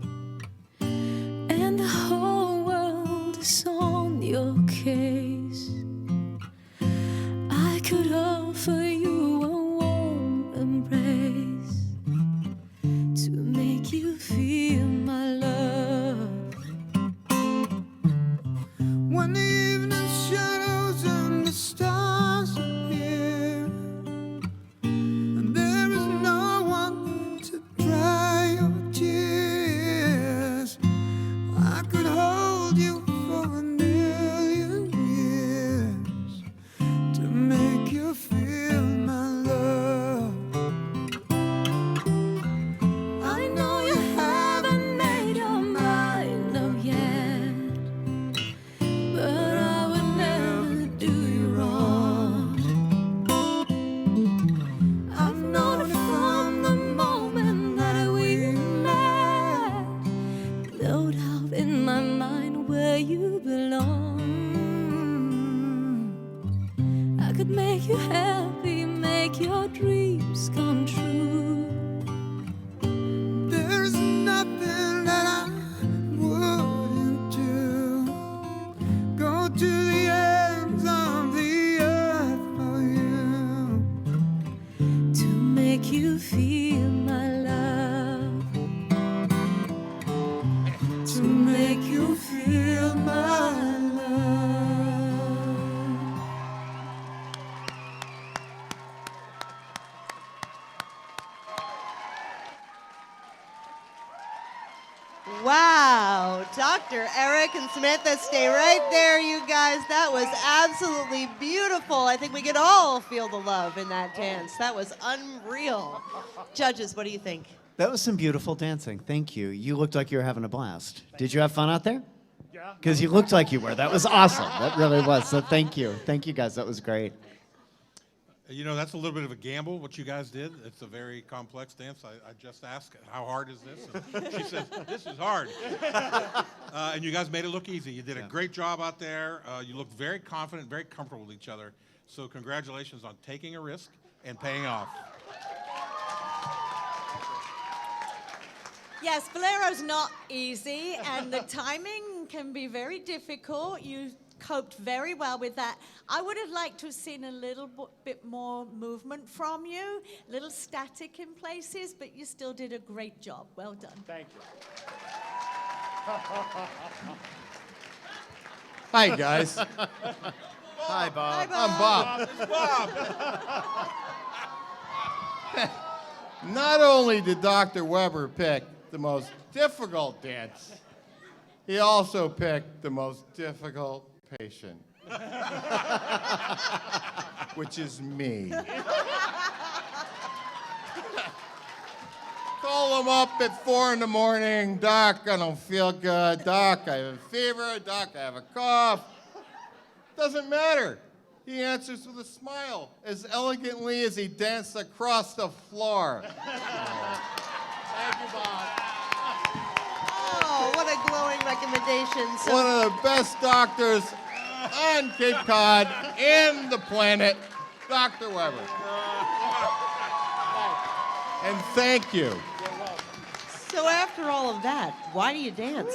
and the whole world is on your case, I could offer you a warm embrace to make you feel my love. When the evening shadows and the stars appear, and there is no one to dry your tears, I could hold you for a million years to make you feel my love. I know you haven't made your mind up yet, but I would never do you wrong. I've known it from the moment that we met. No doubt in my mind where you belong. I could make you happy, make your dreams come true. There's nothing that I wouldn't do. Go to the ends of the earth Wow. Dr. Eric and Samantha, stay right there, you guys. That was absolutely beautiful. I think we could all feel the love in that dance. That was unreal. Judges, what do you think? That was some beautiful dancing. Thank you. You looked like you were having a blast. Did you have fun out there? Yeah. Because you looked like you were. That was awesome. That really was. So thank you. Thank you, guys. That was great. You know, that's a little bit of a gamble, what you guys did. It's a very complex dance. I just asked, how hard is this? And she says, this is hard. And you guys made it look easy. You did a great job out there. You looked very confident, very comfortable with each other. So congratulations on taking a risk and paying off. Yes, Bolero's not easy, and the timing can be very difficult. You coped very well with that. I would have liked to have seen a little bit more movement from you, a little static in places, but you still did a great job. Well done. Thank you. Hi, guys. Hi, Bob. I'm Bob. It's Bob. Not only did Dr. Weber pick the most difficult dance, he also picked the most difficult patient, which is me. Call him up at 4 in the morning. Doc, I don't feel good. Doc, I have a fever. Doc, I have a cough. Doesn't matter. He answers with a smile, as elegantly as he danced across the floor. Thank you, Bob. Oh, what a glowing recommendation. So One of the best doctors on Cape Cod and the planet, Dr. Weber. And thank you. So after all of that, why do you dance?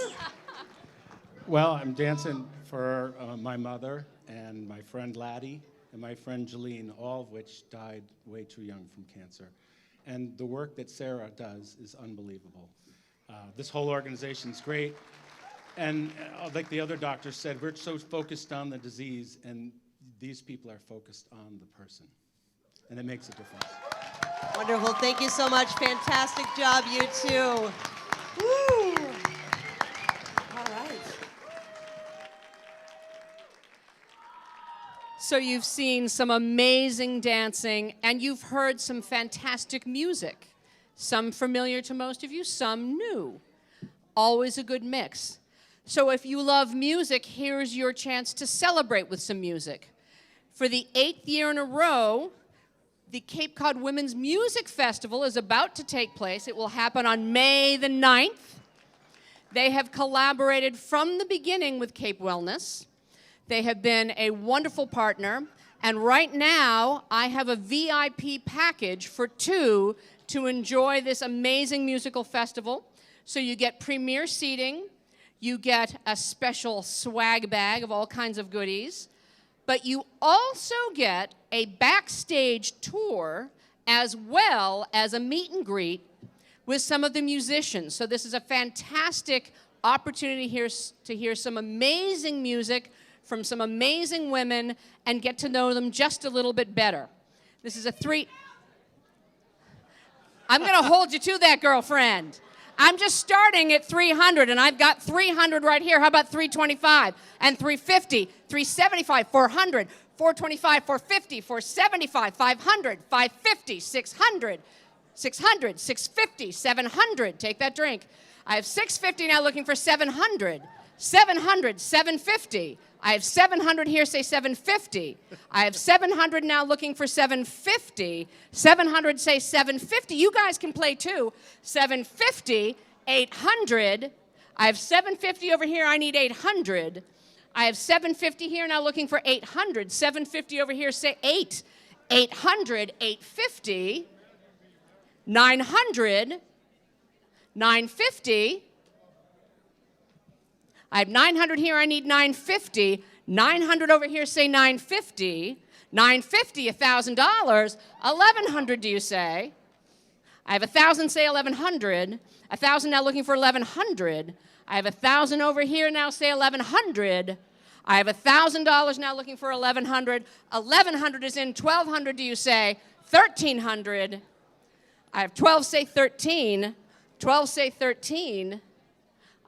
Well, I'm dancing for my mother and my friend Laddie and my friend Jeline, all of which died way too young from cancer. And the work that Sarah does is unbelievable. This whole organization's great. And like the other doctors said, we're so focused on the disease, and these people are focused on the person. And it makes a difference. Wonderful. Thank you so much. Fantastic job, you two. Woo. All right. So you've seen some amazing dancing, and you've heard some fantastic music. Some familiar to most of you, some new. Always a good mix. So if you love music, here's your chance to celebrate with some music. For the 8th year in a row, the Cape Cod Women's Music Festival is about to take place. It will happen on May the 9th. They have collaborated from the beginning with Cape Wellness. They have been a wonderful partner. And right now, I have a VIP package for 2 to enjoy this amazing musical festival. So you get premier seating, you get a special swag bag of all kinds of goodies, but you also get a backstage tour as well as a meet and greet with some of the musicians. So this is a fantastic opportunity here to hear some amazing music from some amazing women and get to know them just a little bit better. This is a I'm going to hold you to that, girlfriend. I'm just starting at 300, and I've got 300 right here. How about 325 and 350, 375, 400, 425, 450, 475, 500, 550, 600, 600, 650, 700. Take that drink. I have 650 now looking for 700, 700, 750. I have 700 here, say 750. I have 700 now looking for 750. 700, say 750. You guys can play too. 750, 800. I have 750 over here, I need 800. I have 750 here now looking for 800. 750 over here, say 8. 800, 850. 900, 950. I have 900 here, I need 950. 900 over here, say 950. 950, $1,000. 1,100, do you say? I have 1,000, say 1,100. 1,000 now looking for 1,100. I have 1,000 over here now, say 1,100. I have $1,000 now looking for 1,100. 1,100 is in. 1,200, do you say? 1,300. I have 12, say 13. 12, say 13.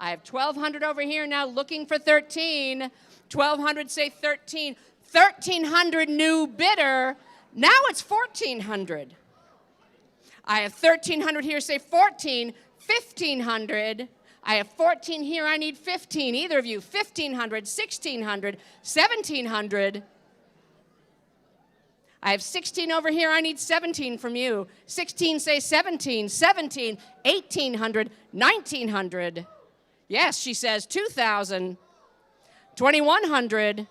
I have 1,200 over here now looking for 13. 1,200 say 13. 1,300 new bidder. Now it's 1,400. I have 1,300 here say 14. 1,500. I have 14 here. I need 15. Either of you. 1,500, 1,600, 1,700. I have 16 over here. I need 17 from you. 16 say 17. 17. 1,800. 1,900. Yes, she says 2,000. 2,100.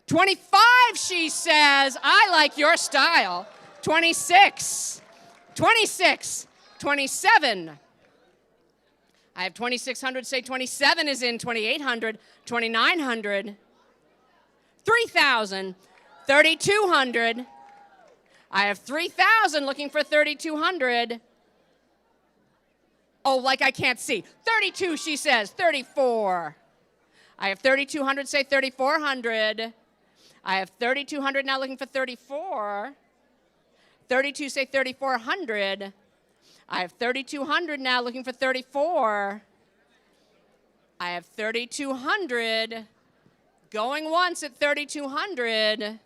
25, she says. I like your style. 26. 26. 27. I have 2,600 say 27 is in. 2,800. 2,900. 3,000. 3,200. I have 3,000 looking for 3,200. Oh, like I can't see. 32, she says. 34. I have 3,200 say 3,400. I have 3,200 now looking for 34. 32 say 3,400. I have 3,200 now looking for 34. I have 3,200. Going once at 3,200.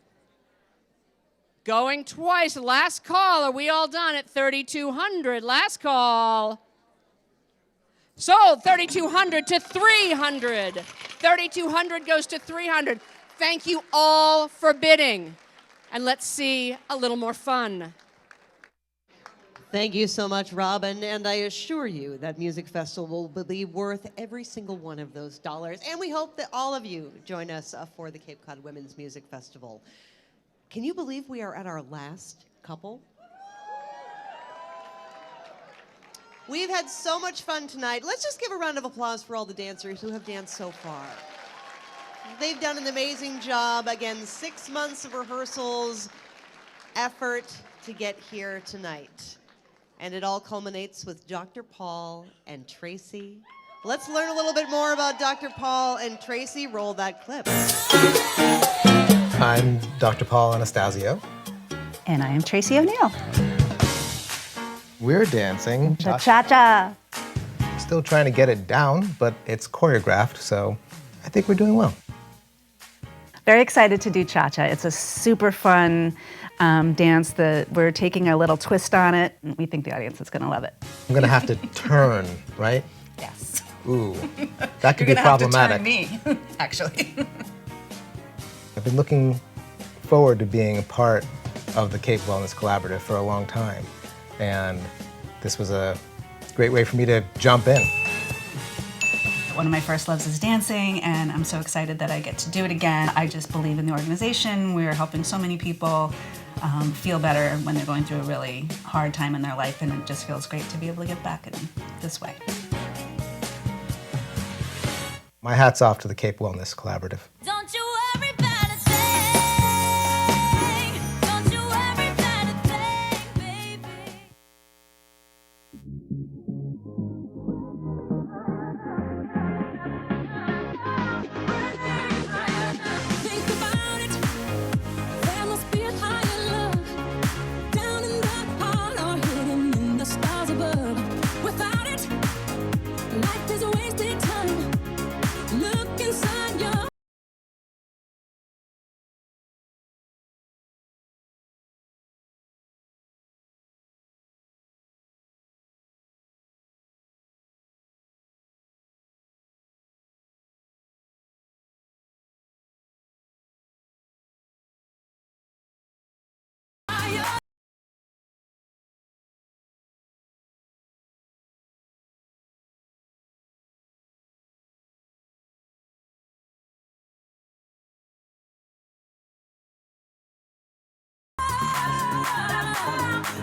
Going twice. Last call. Are we all done at 3,200? Last call. Sold 3,200 to 300. 3,200 goes to 300. Thank you all for bidding. And let's see a little more fun. Thank you so much, Robin. And I assure you that Music Festival will be worth every single one of those dollars. And we hope that all of you join us for the Cape Cod Women's Music Festival. Can you believe we are at our last couple? We've had so much fun tonight. Let's just give a round of applause for all the dancers who have danced so far. They've done an amazing job. Again, 6 months of rehearsals, effort to get here tonight. And it all culminates with Dr. Paul and Tracy. Let's learn a little bit more about Dr. Paul and Tracy. Roll that clip. I'm Dr. Paul Anastasio. And I am Tracy O'Neill. We're dancing The cha-cha. Still trying to get it down, but it's choreographed, so I think we're doing well. Very excited to do cha-cha. It's a super fun dance that we're taking a little twist on it. We think the audience is going to love it. I'm gonna have to turn, right? Yes. Ooh, that could be problematic. You're gonna have to turn me, actually. I've been looking forward to being a part of the Cape Wellness Collaborative for a long time, and this was a great way for me to jump in. One of my first loves is dancing, and I'm so excited that I get to do it again. I just believe in the organization. We're helping so many people feel better when they're going through a really hard time in their life, and it just feels great to be able to give back in this way. My hat's off to the Cape Wellness Collaborative. Don't you worry about a thing. Don't you worry about a thing, baby. Think about it. There must be a higher love down in the heart or hidden in the stars above. Without it, life is a wasted time. Look inside your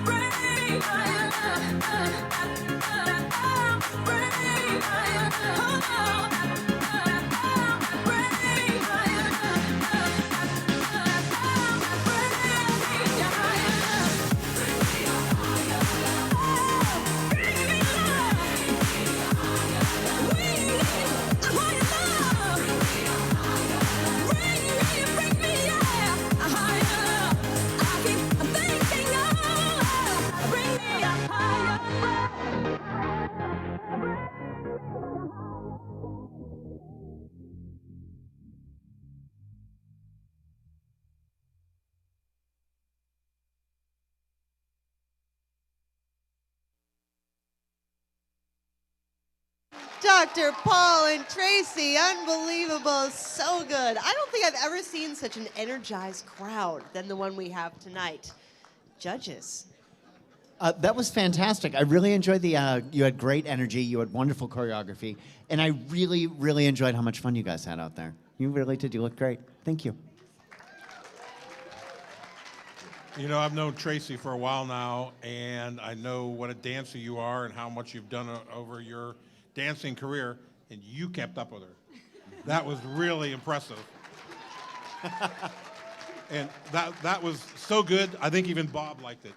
bring me up higher. Dr. Paul and Tracy, unbelievable, so good. I don't think I've ever seen such an energized crowd than the one we have tonight. Judges. That was fantastic. I really enjoyed the, you had great energy, you had wonderful choreography, and I really, really enjoyed how much fun you guys had out there. You really did, you looked great. Thank you. You know, I've known Tracy for a while now, and I know what a dancer you are and how much you've done over your dancing career, and you kept up with her. That was really impressive. And that was so good, I think even Bob liked it.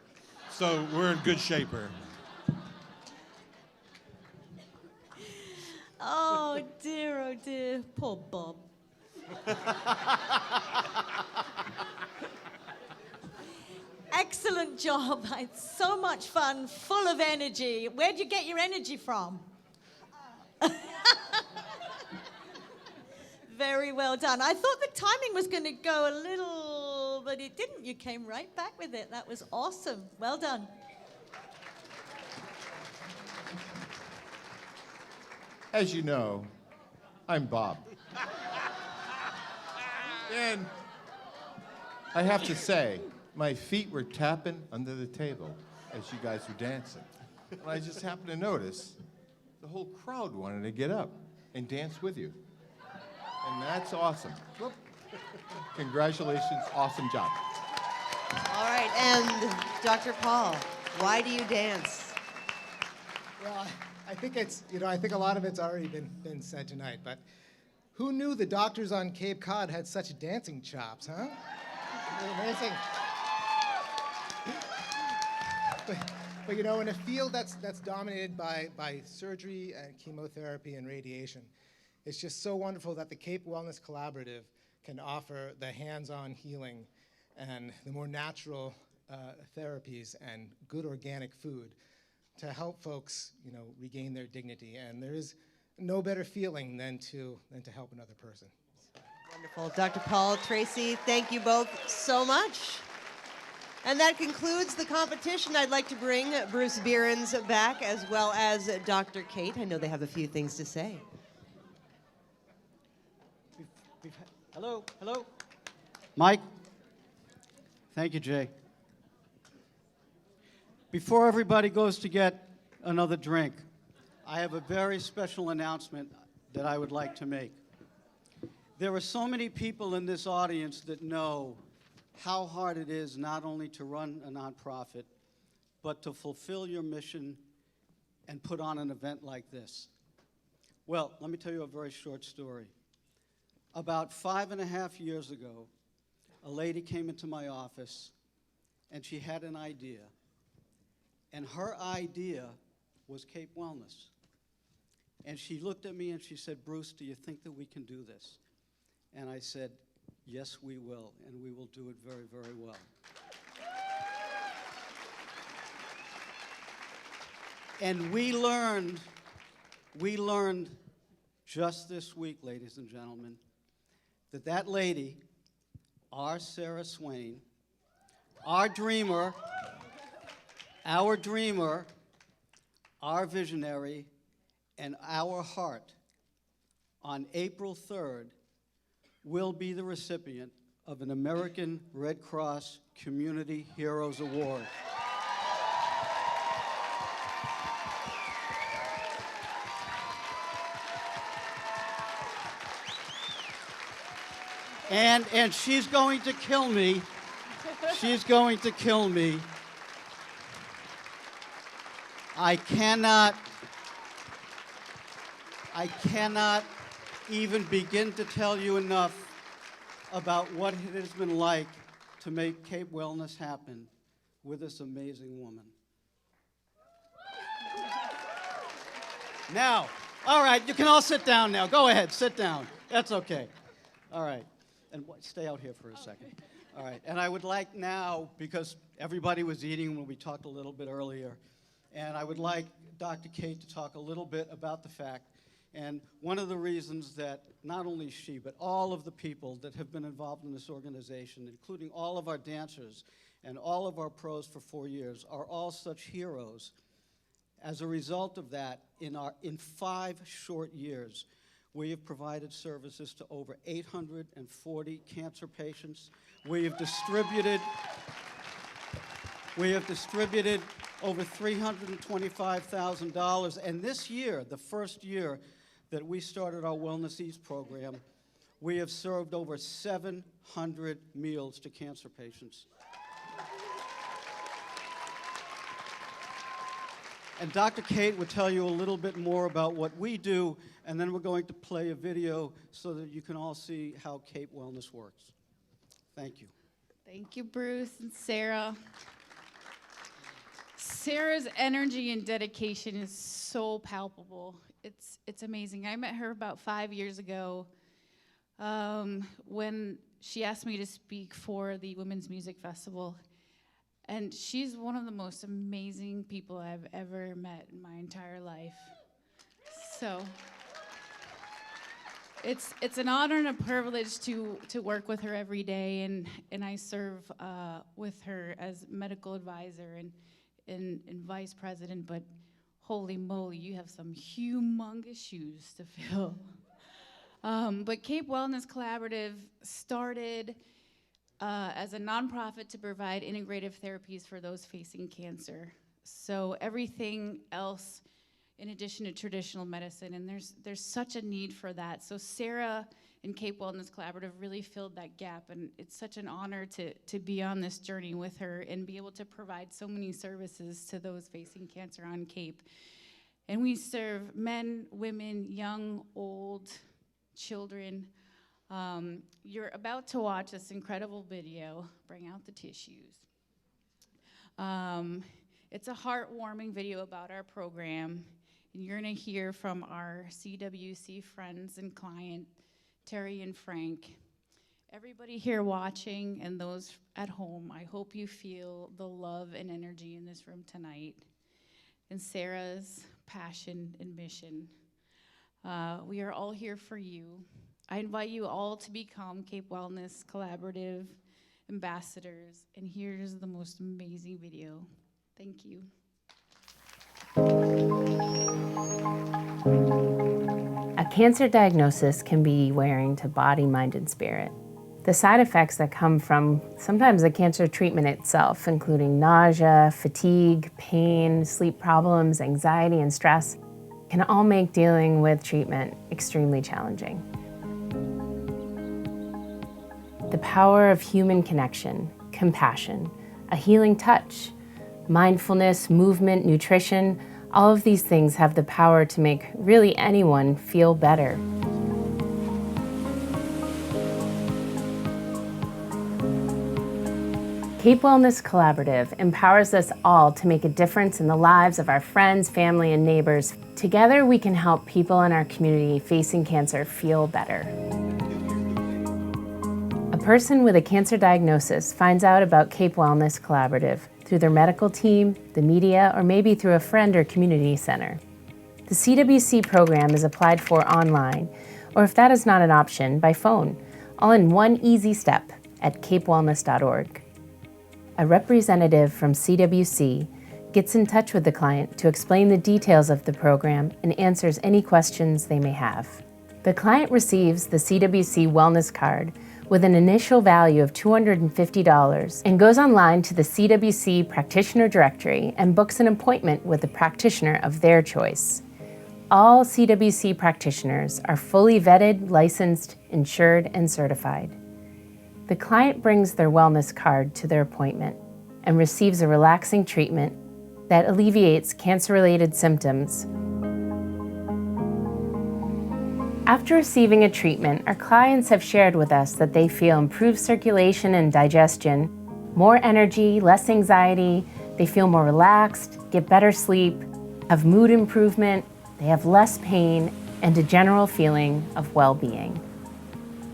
So we're in good shape here. Oh dear, poor Bob. Excellent job. It's so much fun, full of energy. Where'd you get your energy from? Very well done. I thought the timing was going to go a little, but it didn't. You came right back with it. That was awesome. Well done. As you know, I'm Bob. And I have to say, my feet were tapping under the table as you guys were dancing. And I just happened to notice the whole crowd wanted to get up and dance with you. And that's awesome. Whoop. Congratulations, awesome job. All right, and Dr. Paul, why do you dance? Well, I think it's, I think a lot of it's already been said tonight, but who knew the doctors on Cape Cod had such dancing chops, huh? Amazing. But in a field that's dominated by surgery and chemotherapy and radiation, it's just so wonderful that the Cape Wellness Collaborative can offer the hands-on healing and the more natural therapies and good organic food to help folks, regain their dignity. And there is no better feeling than to help another person. Wonderful. Dr. Paul, Tracy, thank you both so much. And that concludes the competition. I'd like to bring Bruce Behrens back, as well as Dr. Kate. I know they have a few things to say. Hello. Mike. Thank you, Jay. Before everybody goes to get another drink, I have a very special announcement that I would like to make. There are so many people in this audience that know how hard it is not only to run a nonprofit, but to fulfill your mission and put on an event like this. Well, let me tell you a very short story. About 5.5 years ago, a lady came into my office and she had an idea. And her idea was Cape Wellness. And she looked at me and she said, Bruce, do you think that we can do this? And I said, yes, we will, and we will do it very, very well. And we learned just this week, ladies and gentlemen, that lady, our Sarah Swain, our dreamer, our visionary, and our heart, on April 3rd, will be the recipient of an American Red Cross Community Heroes Award. And she's going to kill me. She's going to kill me. I cannot even begin to tell you enough about what it has been like to make Cape Wellness happen with this amazing woman. Now, all right, you can all sit down now. Go ahead, sit down. That's okay. All right, and stay out here for a second. All right, and I would like now, because everybody was eating when we talked a little bit earlier, and I would like Dr. Kate to talk a little bit about the fact, and one of the reasons that not only she, but all of the people that have been involved in this organization, including all of our dancers and all of our pros for 4 years, are all such heroes As a result of that, in 5 short years, we have provided services to over 840 cancer patients. We have distributed over $325,000. And this year, the first year that we started our Wellness Eats program, we have served over 700 meals to cancer patients. And Dr. Kate will tell you a little bit more about what we do, and then we're going to play a video so that you can all see how Cape Wellness works. Thank you. Thank you, Bruce and Sarah. Sarah's energy and dedication is so palpable. It's amazing. I met her about 5 years ago when she asked me to speak for the Women's Music Festival. And she's one of the most amazing people I've ever met in my entire life. So it's an honor and a privilege to work with her every day, and I serve with her as medical advisor and vice president, but holy moly, you have some humongous shoes to fill. But Cape Wellness Collaborative started as a nonprofit to provide integrative therapies for those facing cancer. So everything else in addition to traditional medicine, and there's such a need for that. So Sarah and Cape Wellness Collaborative really filled that gap, and it's such an honor to be on this journey with her and be able to provide so many services to those facing cancer on Cape. And we serve men, women, young, old, children. You're about to watch this incredible video. Bring out the tissues. It's a heartwarming video about our program, and you're going to hear from our CWC friends and client, Terry and Frank. Everybody here watching and those at home, I hope you feel the love and energy in this room tonight, and Sarah's passion and mission. We are all here for you. I invite you all to become Cape Wellness Collaborative ambassadors, and here's the most amazing video. Thank you. A cancer diagnosis can be wearing to body, mind, and spirit. The side effects that come from sometimes the cancer treatment itself, including nausea, fatigue, pain, sleep problems, anxiety, and stress, can all make dealing with treatment extremely challenging. The power of human connection, compassion, a healing touch, mindfulness, movement, nutrition, all of these things have the power to make really anyone feel better. Cape Wellness Collaborative empowers us all to make a difference in the lives of our friends, family, and neighbors. Together, we can help people in our community facing cancer feel better. A person with a cancer diagnosis finds out about Cape Wellness Collaborative through their medical team, the media, or maybe through a friend or community center. The CWC program is applied for online, or if that is not an option, by phone, all in one easy step at capewellness.org. A representative from CWC gets in touch with the client to explain the details of the program and answers any questions they may have. The client receives the CWC Wellness Card with an initial value of $250 and goes online to the CWC Practitioner Directory and books an appointment with a practitioner of their choice. All CWC practitioners are fully vetted, licensed, insured, and certified. The client brings their wellness card to their appointment and receives a relaxing treatment that alleviates cancer-related symptoms. After receiving a treatment, our clients have shared with us that they feel improved circulation and digestion, more energy, less anxiety, they feel more relaxed, get better sleep, have mood improvement, they have less pain, and a general feeling of well-being.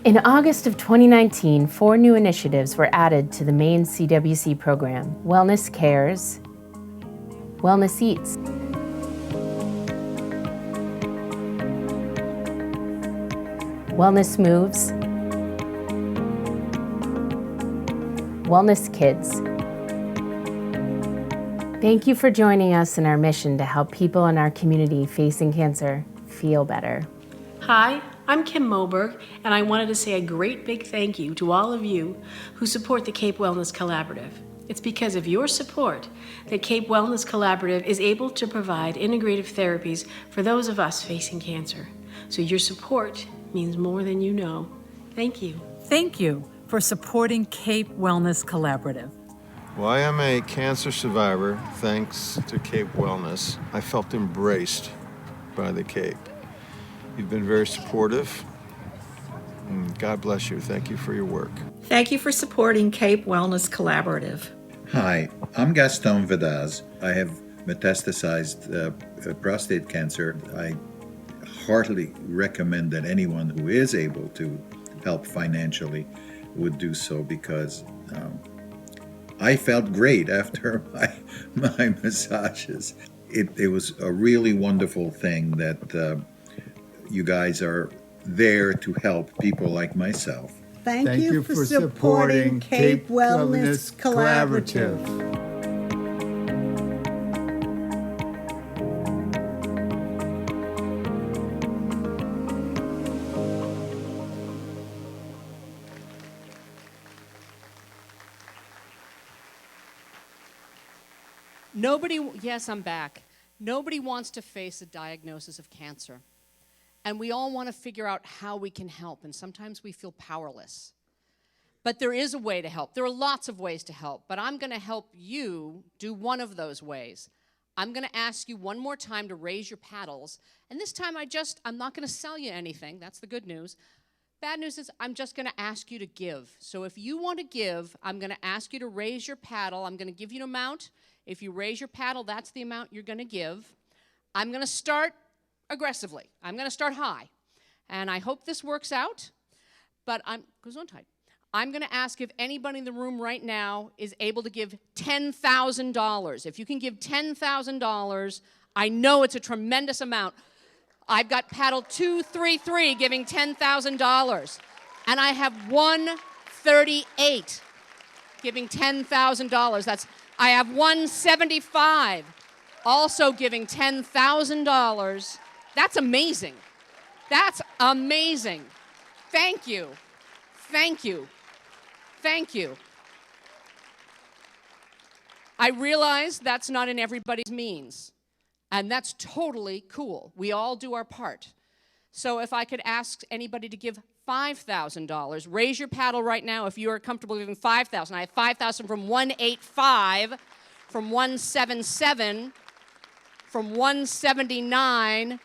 In August of 2019, 4 new initiatives were added to the main CWC program: Wellness Cares, Wellness Eats, Wellness Moves, Wellness Kids, Thank you for joining us in our mission to help people in our community facing cancer feel better. Hi, I'm Kim Moberg, and I wanted to say a great big thank you to all of you who support the Cape Wellness Collaborative. It's because of your support that Cape Wellness Collaborative is able to provide integrative therapies for those of us facing cancer. So your support means more than you know. Thank you. Thank you for supporting Cape Wellness Collaborative. Well, I am a cancer survivor thanks to Cape Wellness. I felt embraced by the Cape. You've been very supportive. God bless you. Thank you for your work. Thank you for supporting Cape Wellness Collaborative. Hi, I'm Gaston Vedaz. I have metastasized prostate cancer. I heartily recommend that anyone who is able to help financially would do so, because I felt great after my massages. It was a really wonderful thing that you guys are there to help people like myself. Thank you for supporting Cape Wellness Collaborative. Yes, I'm back. Nobody wants to face a diagnosis of cancer. And we all want to figure out how we can help, and sometimes we feel powerless. But there is a way to help. There are lots of ways to help, but I'm going to help you do one of those ways. I'm going to ask you one more time to raise your paddles, and this time I'm not going to sell you anything. That's the good news. Bad news is I'm just going to ask you to give. So if you want to give, I'm going to ask you to raise your paddle. I'm going to give you an amount. If you raise your paddle, that's the amount you're going to give. I'm going to start aggressively. I'm going to start high, and I hope this works out, but goes on tight. I'm going to ask if anybody in the room right now is able to give $10,000. If you can give $10,000, I know it's a tremendous amount. I've got paddle 233 giving $10,000, and I have 138 giving $10,000. I have 175 also giving $10,000. That's amazing. That's amazing. Thank you. Thank you. Thank you. I realize that's not in everybody's means, and that's totally cool. We all do our part. So if I could ask anybody to give $5,000, raise your paddle right now if you are comfortable giving $5,000. I have $5,000 from 185, from 177, from 179,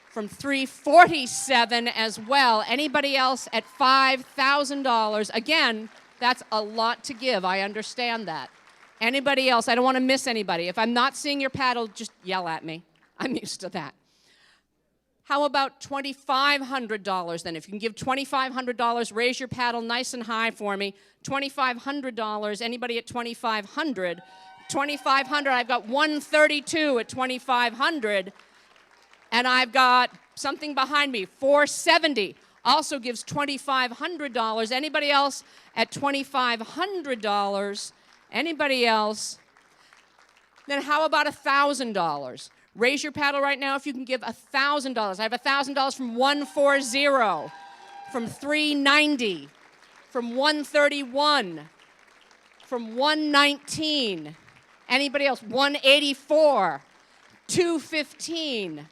from 347 as well. Anybody else at $5,000? Again, that's a lot to give. I understand that. Anybody else? I don't want to miss anybody. If I'm not seeing your paddle, just yell at me. I'm used to that. How about $2,500 then? If you can give $2,500, raise your paddle nice and high for me. $2,500. Anybody at $2,500? $2,500. I've got 132 at $2,500. And I've got something behind me, 470, also gives $2,500. Anybody else at $2,500? Anybody else? Then how about $1,000? Raise your paddle right now if you can give $1,000. I have $1,000 from 140, from 390, from 131, from 119. Anybody else? 184, 215.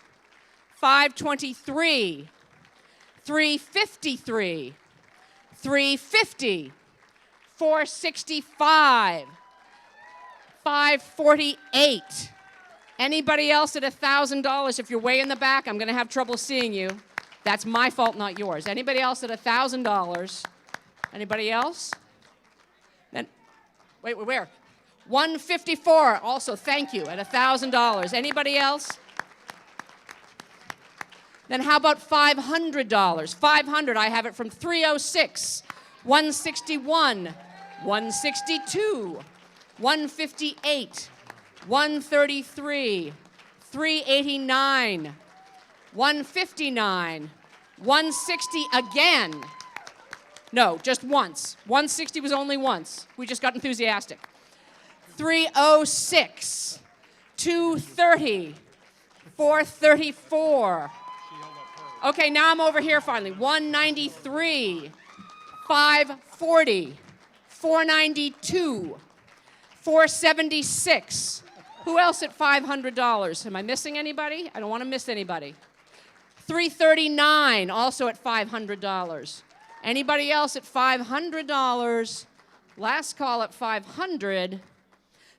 523, 353, 350, 465, 548. Anybody else at $1,000? If you're way in the back, I'm going to have trouble seeing you. That's my fault, not yours. Anybody else at $1,000? Anybody else? Then, wait, where? 154. Also, thank you, at $1,000. Anybody else? Then how about $500? $500, I have it from 306, 161, 162, 158, 133, 389, 159, 160 again. No, just once. 160 was only once. We just got enthusiastic. 306, $230, $434. Okay, now I'm over here finally. $193, $540, $492, $476. Who else at $500? Am I missing anybody? I don't want to miss anybody. $339, also at $500. Anybody else at $500? Last call at $500.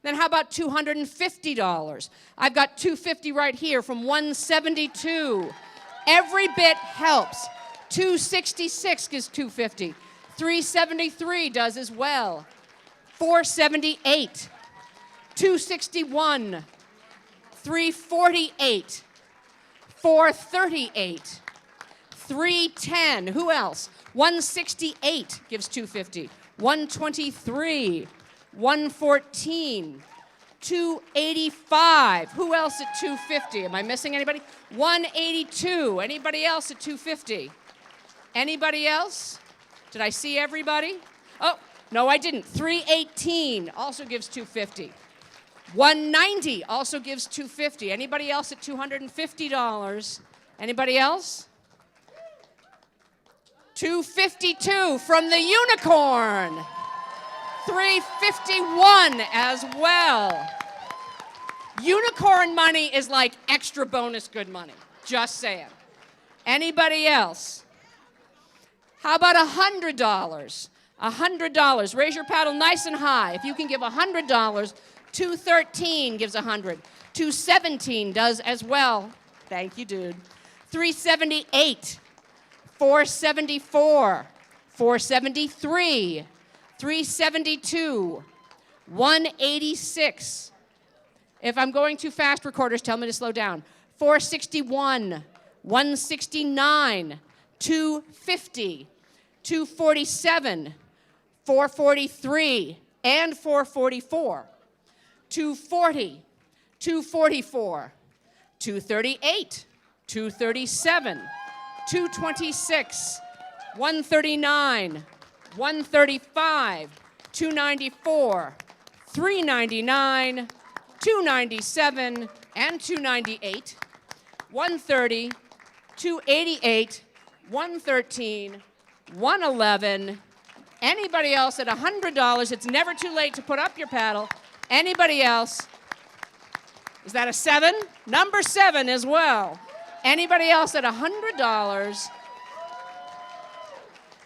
Then how about $250? I've got $250 right here from $172. Every bit helps. $266 gives $250. $373 does as well. $478. $261. $348. $438. $310. Who else? $168 gives $250. $123. $114. $285. Who else at $250? Am I missing anybody? $182. Anybody else at $250? Anybody else? Did I see everybody? Oh, no, I didn't. $318 also gives $250. $190 also gives $250. Anybody else at $250? Anybody else? $252 from the unicorn. $351 as well. Unicorn money is like extra bonus good money. Just saying. Anybody else? How about $100? $100. Raise your paddle nice and high. If you can give $100, $213 gives $100. $217 does as well. Thank you, dude. $378. $474. $473. $372. $186. If I'm going too fast, recorders, tell me to slow down. $461. $169. $250. $247. $443. And $444. $240. $244. $238. $237. $226. $139. $135. $294. $399. $297. And $298. $130. $288. $113. $111. Anybody else at $100? It's never too late to put up your paddle. Anybody else? Is that a 7? Number 7 as well. Anybody else at $100?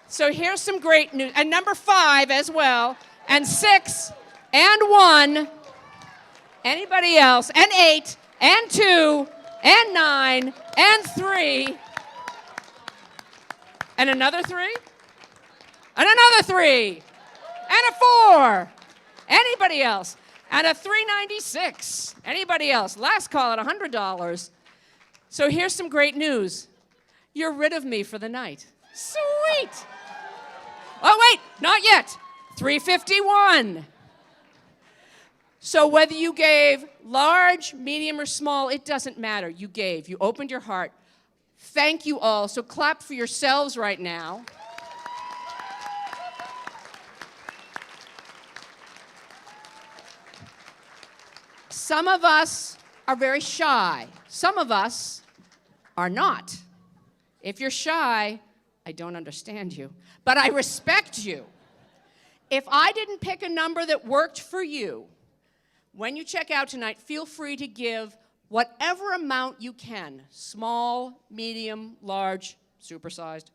So here's some great news. And number 5 as well. And 6. And 1. Anybody else? And 8. And 2. And 9. And 3. And another 3. And another 3. And a 4. Anybody else? And a $396. Anybody else? Last call at $100. So here's some great news. You're rid of me for the night. Sweet. Oh, wait, not yet. $351. So whether you gave large, medium, or small, it doesn't matter. You gave. You opened your heart. Thank you all. So clap for yourselves right now. Some of us are very shy. Some of us are not. If you're shy, I don't understand you, but I respect you. If I didn't pick a number that worked for you, when you check out tonight, feel free to give whatever amount you can, small, medium, large, supersized.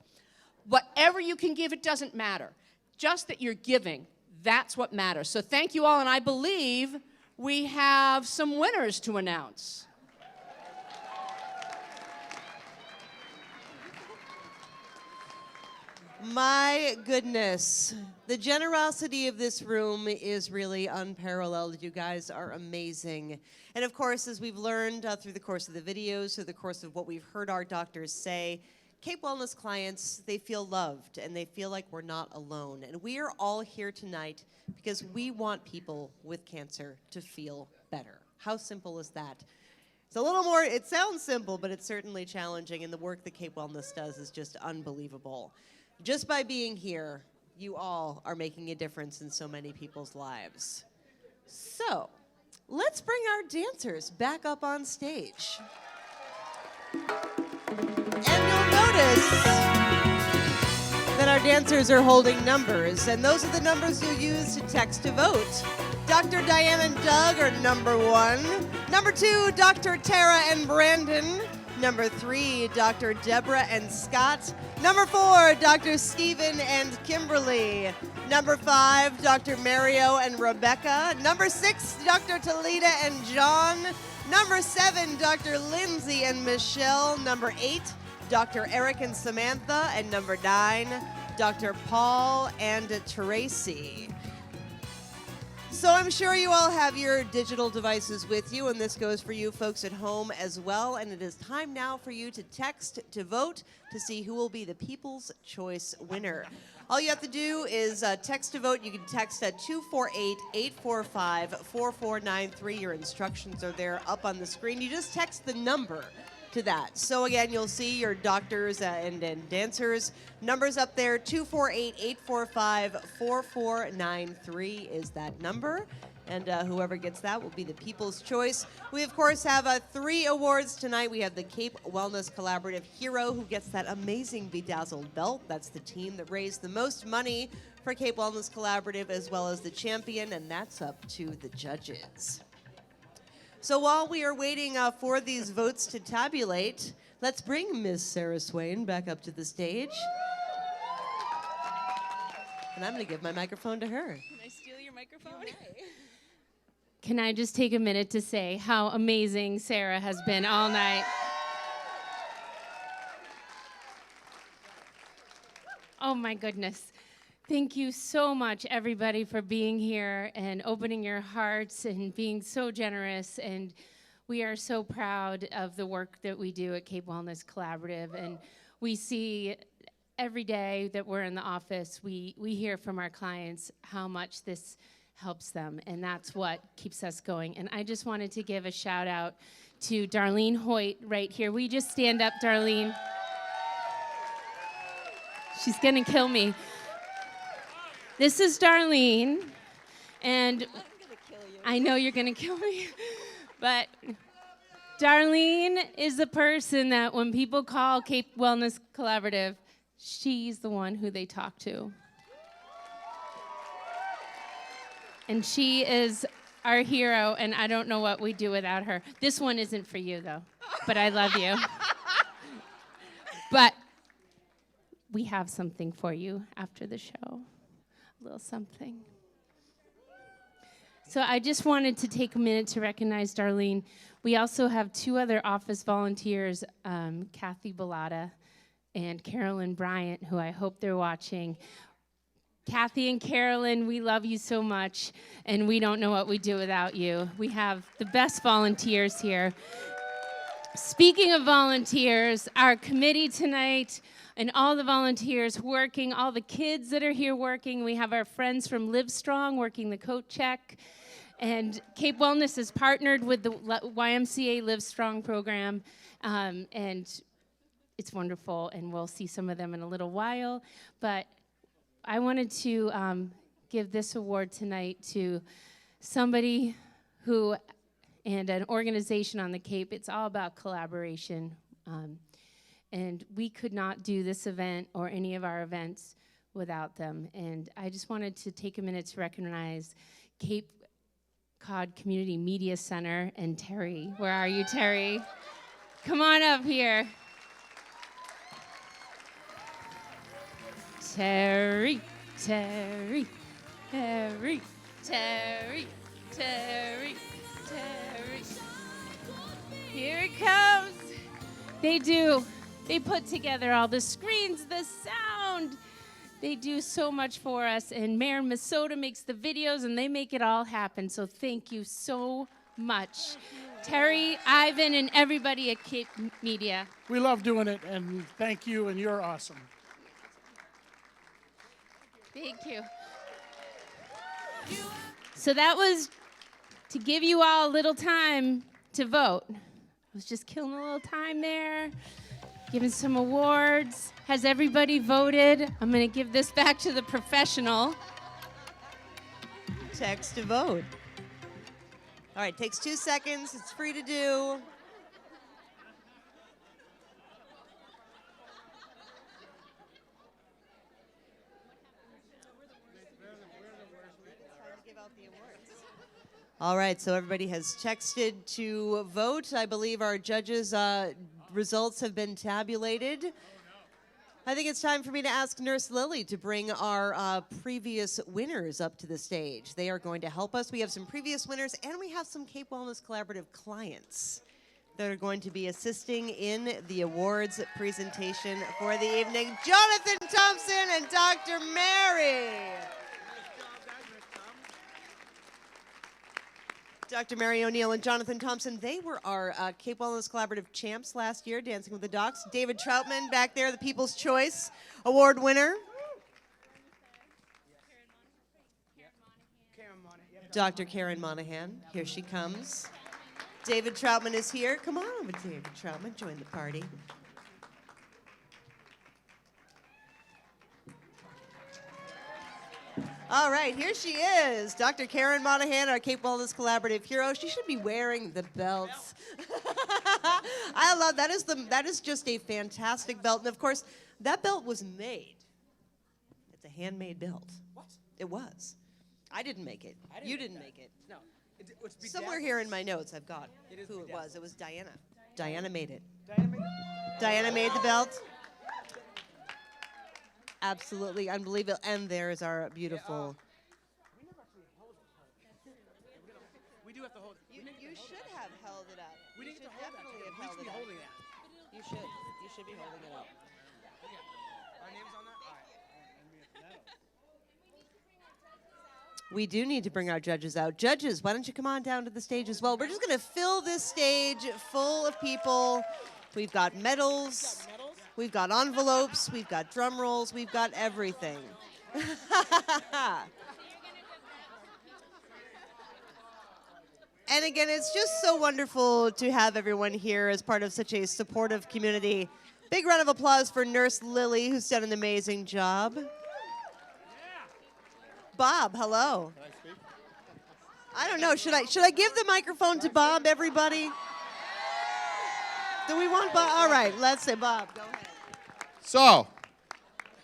Whatever you can give, it doesn't matter. Just that you're giving, that's what matters. So thank you all, and I believe we have some winners to announce. My goodness, the generosity of this room is really unparalleled. You guys are amazing. And of course, as we've learned through the course of the videos, through the course of what we've heard our doctors say, Cape Wellness clients, they feel loved and they feel like we're not alone. And we are all here tonight because we want people with cancer to feel better. How simple is that? It's a little more, it sounds simple, but it's certainly challenging, and the work that Cape Wellness does is just unbelievable. Just by being here, you all are making a difference in so many people's lives. So, let's bring our dancers back up on stage. And you'll notice that our dancers are holding numbers, and those are the numbers you'll use to text to vote. Dr. Diane and Doug are number 1. Number 2, Dr. Tara and Brandon. Number 3, Dr. Deborah and Scott. Number 4, Dr. Stephen and Kimberly. Number 5, Dr. Mario and Rebecca. Number 6, Dr. Talita and John. Number 7, Dr. Lindsay and Michelle. Number 8, Dr. Eric and Samantha. And number 9, Dr. Paul and Tracy. So I'm sure you all have your digital devices with you, and this goes for you folks at home as well. And it is time now for you to text to vote to see who will be the People's Choice winner. All you have to do is text to vote. You can text at 248-845-4493. Your instructions are there up on the screen. You just text the number to that. So again, you'll see your doctors and dancers numbers up there. 248-845-4493 is that number. And whoever gets that will be the People's Choice. We, of course, have 3 awards tonight. We have the Cape Wellness Collaborative Hero, who gets that amazing bedazzled belt. That's the team that raised the most money for Cape Wellness Collaborative, as well as the champion, and that's up to the judges. So while we are waiting for these votes to tabulate, let's bring Ms. Sarah Swain back up to the stage. And I'm going to give my microphone to her. Can I steal your microphone? Can I just take a minute to say how amazing Sarah has been all night? Oh my goodness. Thank you so much, everybody, for being here and opening your hearts and being so generous. And we are so proud of the work that we do at Cape Wellness Collaborative. And we see every day that we're in the office, we hear from our clients how much this helps them. And that's what keeps us going. And I just wanted to give a shout out to Darlene Hoyt right here. Will you just stand up, Darlene? She's going to kill me. This is Darlene, and I know you're going to kill me, but Darlene is the person that when people call Cape Wellness Collaborative, she's the one who they talk to. And she is our hero, and I don't know what we'd do without her. This one isn't for you, though, but I love you. But we have something for you after the show. A little something. So I just wanted to take a minute to recognize Darlene. We also have 2 other office volunteers, Kathy Bellata and Carolyn Bryant, who I hope they're watching. Kathy and Carolyn, we love you so much, and we don't know what we'd do without you. We have the best volunteers here. Speaking of volunteers, our committee tonight, and all the volunteers working, all the kids that are here working. We have our friends from Livestrong working the coat check. And Cape Wellness has partnered with the YMCA Livestrong program. And it's wonderful, and we'll see some of them in a little while. But I wanted to give this award tonight to somebody who, and an organization on the Cape. It's all about collaboration. And we could not do this event or any of our events without them. And I just wanted to take a minute to recognize Cape Cod Community Media Center and Terry. Where are you, Terry? Come on up here. Terry, Terry, Terry, Terry, Terry, Terry. Here it comes. They put together all the screens, the sound. They do so much for us. And Mayor Minnesota makes the videos, and they make it all happen. So thank you so much. Terry, Ivan, and everybody at Cape Media. We love doing it, and thank you, and you're awesome. Thank you. So that was to give you all a little time to vote. I was just killing a little time there. Giving some awards. Has everybody voted? I'm going to give this back to the professional. Text to vote. All right, takes 2 seconds. It's free to do. All right, so everybody has texted to vote. I believe our judges' results have been tabulated. I think it's time for me to ask Nurse Lily to bring our previous winners up to the stage. They are going to help us. We have some previous winners, and we have some Cape Wellness Collaborative clients that are going to be assisting in the awards presentation for the evening. Jonathan Thompson and Dr. Mary. Dr. Mary O'Neill and Jonathan Thompson, they were our Cape Wellness Collaborative champs last year, Dancing with the Docs. David Troutman back there, the People's Choice Award winner. Dr. Karen Monahan, here she comes. David Troutman is here. Come on over, David Troutman, join the party. All right, here she is, Dr. Karen Monahan, our Cape Wellness Collaborative hero. She should be wearing the belts. I love that. That is just a fantastic belt, and of course, that belt was made. It's a handmade belt. What? It was. I didn't make it. You didn't make it. No. Somewhere here in my notes, I've got who it was. It was Diana. Diana made it. Diana made the belt. Absolutely unbelievable. And there is our beautiful. We do have to hold it. You should have held it up. We didn't should hold that. definitely have We held should it be up. holding that. You should. You should be holding it up. Our name's on that? All right. We do need to bring our judges out. Judges, why don't you come on down to the stage as well? We're just going to fill this stage full of people. We've got medals. We've got envelopes. We've got drum rolls. We've got everything. And again, it's just so wonderful to have everyone here as part of such a supportive community. Big round of applause for Nurse Lily, who's done an amazing job. Bob, hello. Can I speak? I don't know. Should I give the microphone to Bob, everybody? Do we want Bob? All right, let's say Bob. Go ahead. So,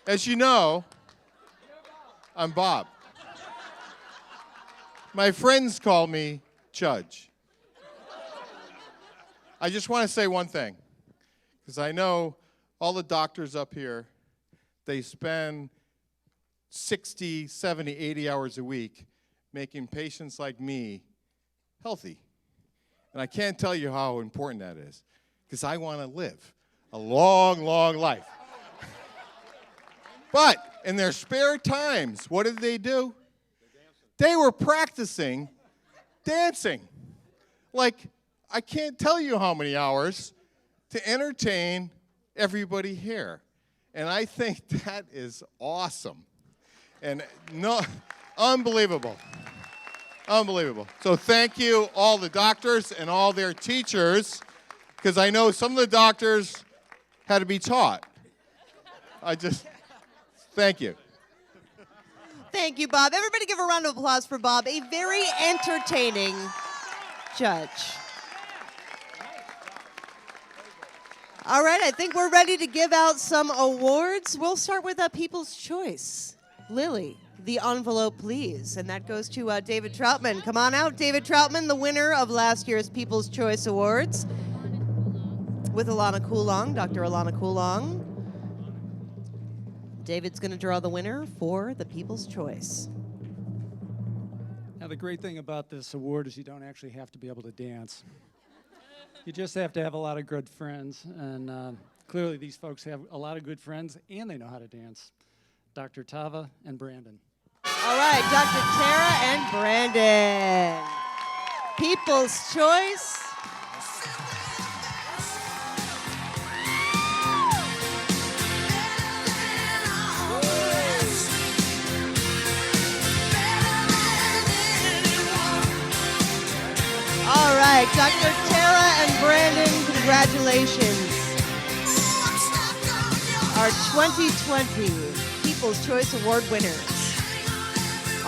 as you know, I'm Bob. My friends call me Judge. I just want to say one thing, because I know all the doctors up here, they spend 60, 70, 80 hours a week making patients like me healthy. And I can't tell you how important that is, because I want to live a long, long life. But in their spare times, what did they do? They were practicing dancing. Like, I can't tell you how many hours to entertain everybody here. And I think that is awesome. And no, unbelievable. Unbelievable. So thank you, all the doctors and all their teachers, because I know some of the doctors had to be taught. Thank you. Thank you, Bob. Everybody give a round of applause for Bob, a very entertaining judge. All right, I think we're ready to give out some awards. We'll start with People's Choice. Lily, the envelope, please. And that goes to David Troutman. Come on out, David Troutman, the winner of last year's People's Choice Awards. With Alana Coulong, Dr. Alana Coulong. David's going to draw the winner for the People's Choice. Now, the great thing about this award is you don't actually have to be able to dance. You just have to have a lot of good friends, and clearly these folks have a lot of good friends, and they know how to dance. Dr. Tava and Brandon. All right, Dr. Tara and Brandon. People's Choice. All right, Dr. Tara and Brandon, congratulations. Our 2020 People's Choice Award winners.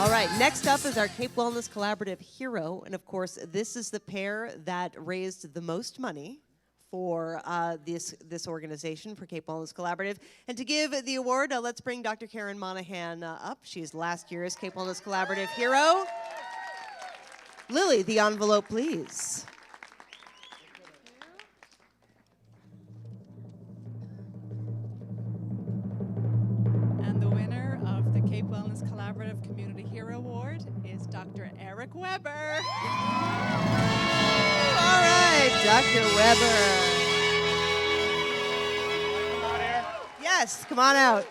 All right, next up is our Cape Wellness Collaborative hero. And of course, this is the pair that raised the most money for this organization, for Cape Wellness Collaborative. And to give the award, let's bring Dr. Karen Monahan up. She's last year's Cape Wellness Collaborative hero. Lily, the envelope, please. And the winner of the Cape Wellness Collaborative Community Hero Award is Dr. Eric Weber. All right, Dr. Weber. Yes, come on out.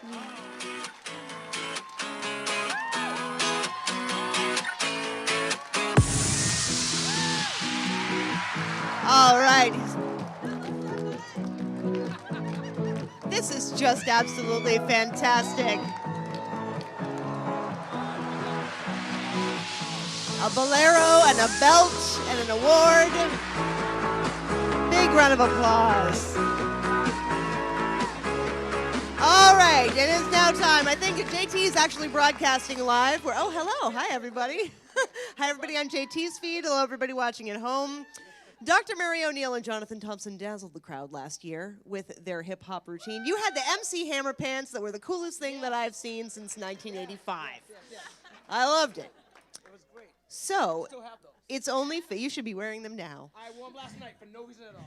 All right. This is just absolutely fantastic. A bolero and a belt and an award. Big round of applause. All right, it is now time. I think JT is actually broadcasting live. Oh, hello. Hi, everybody. Hi, everybody on JT's feed. Hello, everybody watching at home. Dr. Mary O'Neill and Jonathan Thompson dazzled the crowd last year with their hip-hop routine. You had the MC Hammer pants that were the coolest thing that I've seen since 1985. I loved it. It was great. So, I still have those. it's only fit. You should be wearing them now. I wore them last night for no reason at all.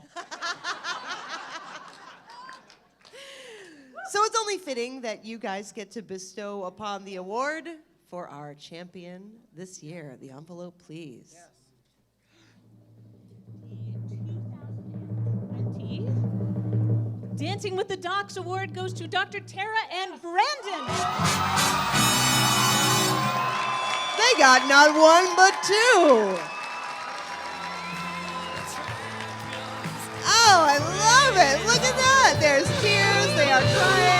So it's only fitting that you guys get to bestow upon the award for our champion this year. The envelope, please. Yes. Dancing with the Docs Award goes to Dr. Tara and Brandon. They got not one, but two. Oh, I love it. Look at that. There's tears. They are crying.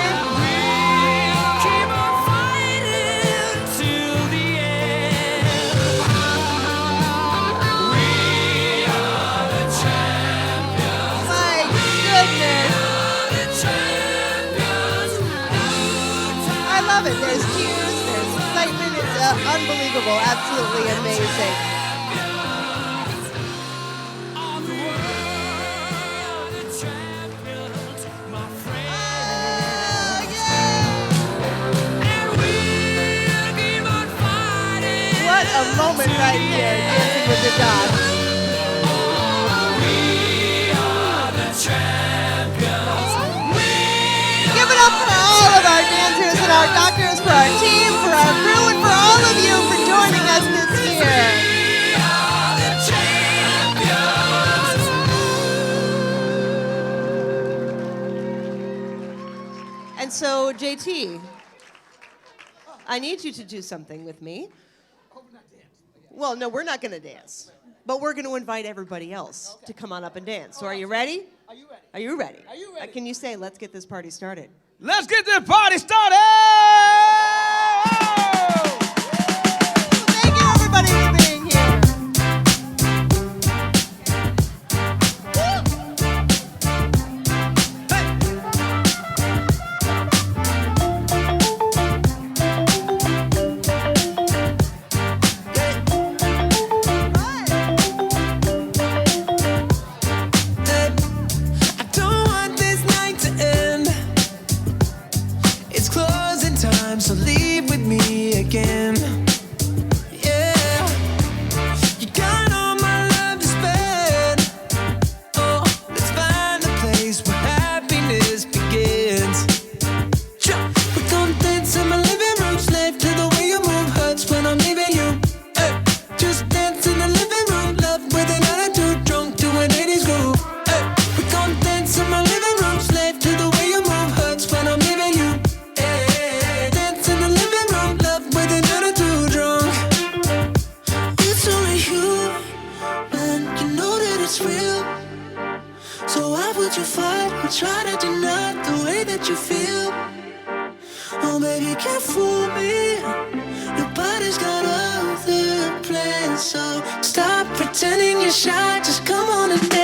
There's tears, there's excitement. It's unbelievable, absolutely amazing. What a moment right here, Dancing with the Dots. Give it up for all of our dancers and our doctors, for our team, for our crew, and for all of you for joining us this year. And so, JT, I need you to do something with me. Well, no, we're not going to dance. But we're going to invite everybody else to come on up and dance. So are you ready? Are you ready? Are you ready? Are you ready? Can you say, let's get this party started? Let's get this party started! Thank you, everybody, for being here. I don't want this night to end. It's closing time, so leave with me again. Yeah, you got all my love to spend. Oh, let's find a place where happiness begins. We're gonna dance in my living room, slave to the way you move. Hurts when I'm leaving you. Just dance in the living room, love with an attitude, drunk to an 80s groove. We're gonna dance in my living room, slave to the way you move. Hurts when I'm leaving you. Dance in the living room, love with an attitude, drunk. It's only you, when you know that it's real. So why would you fight or try to deny the way that you feel? Oh, baby, you can't fool me. Your body's got other plans, so stop pretending you're shy. Just come on and dance.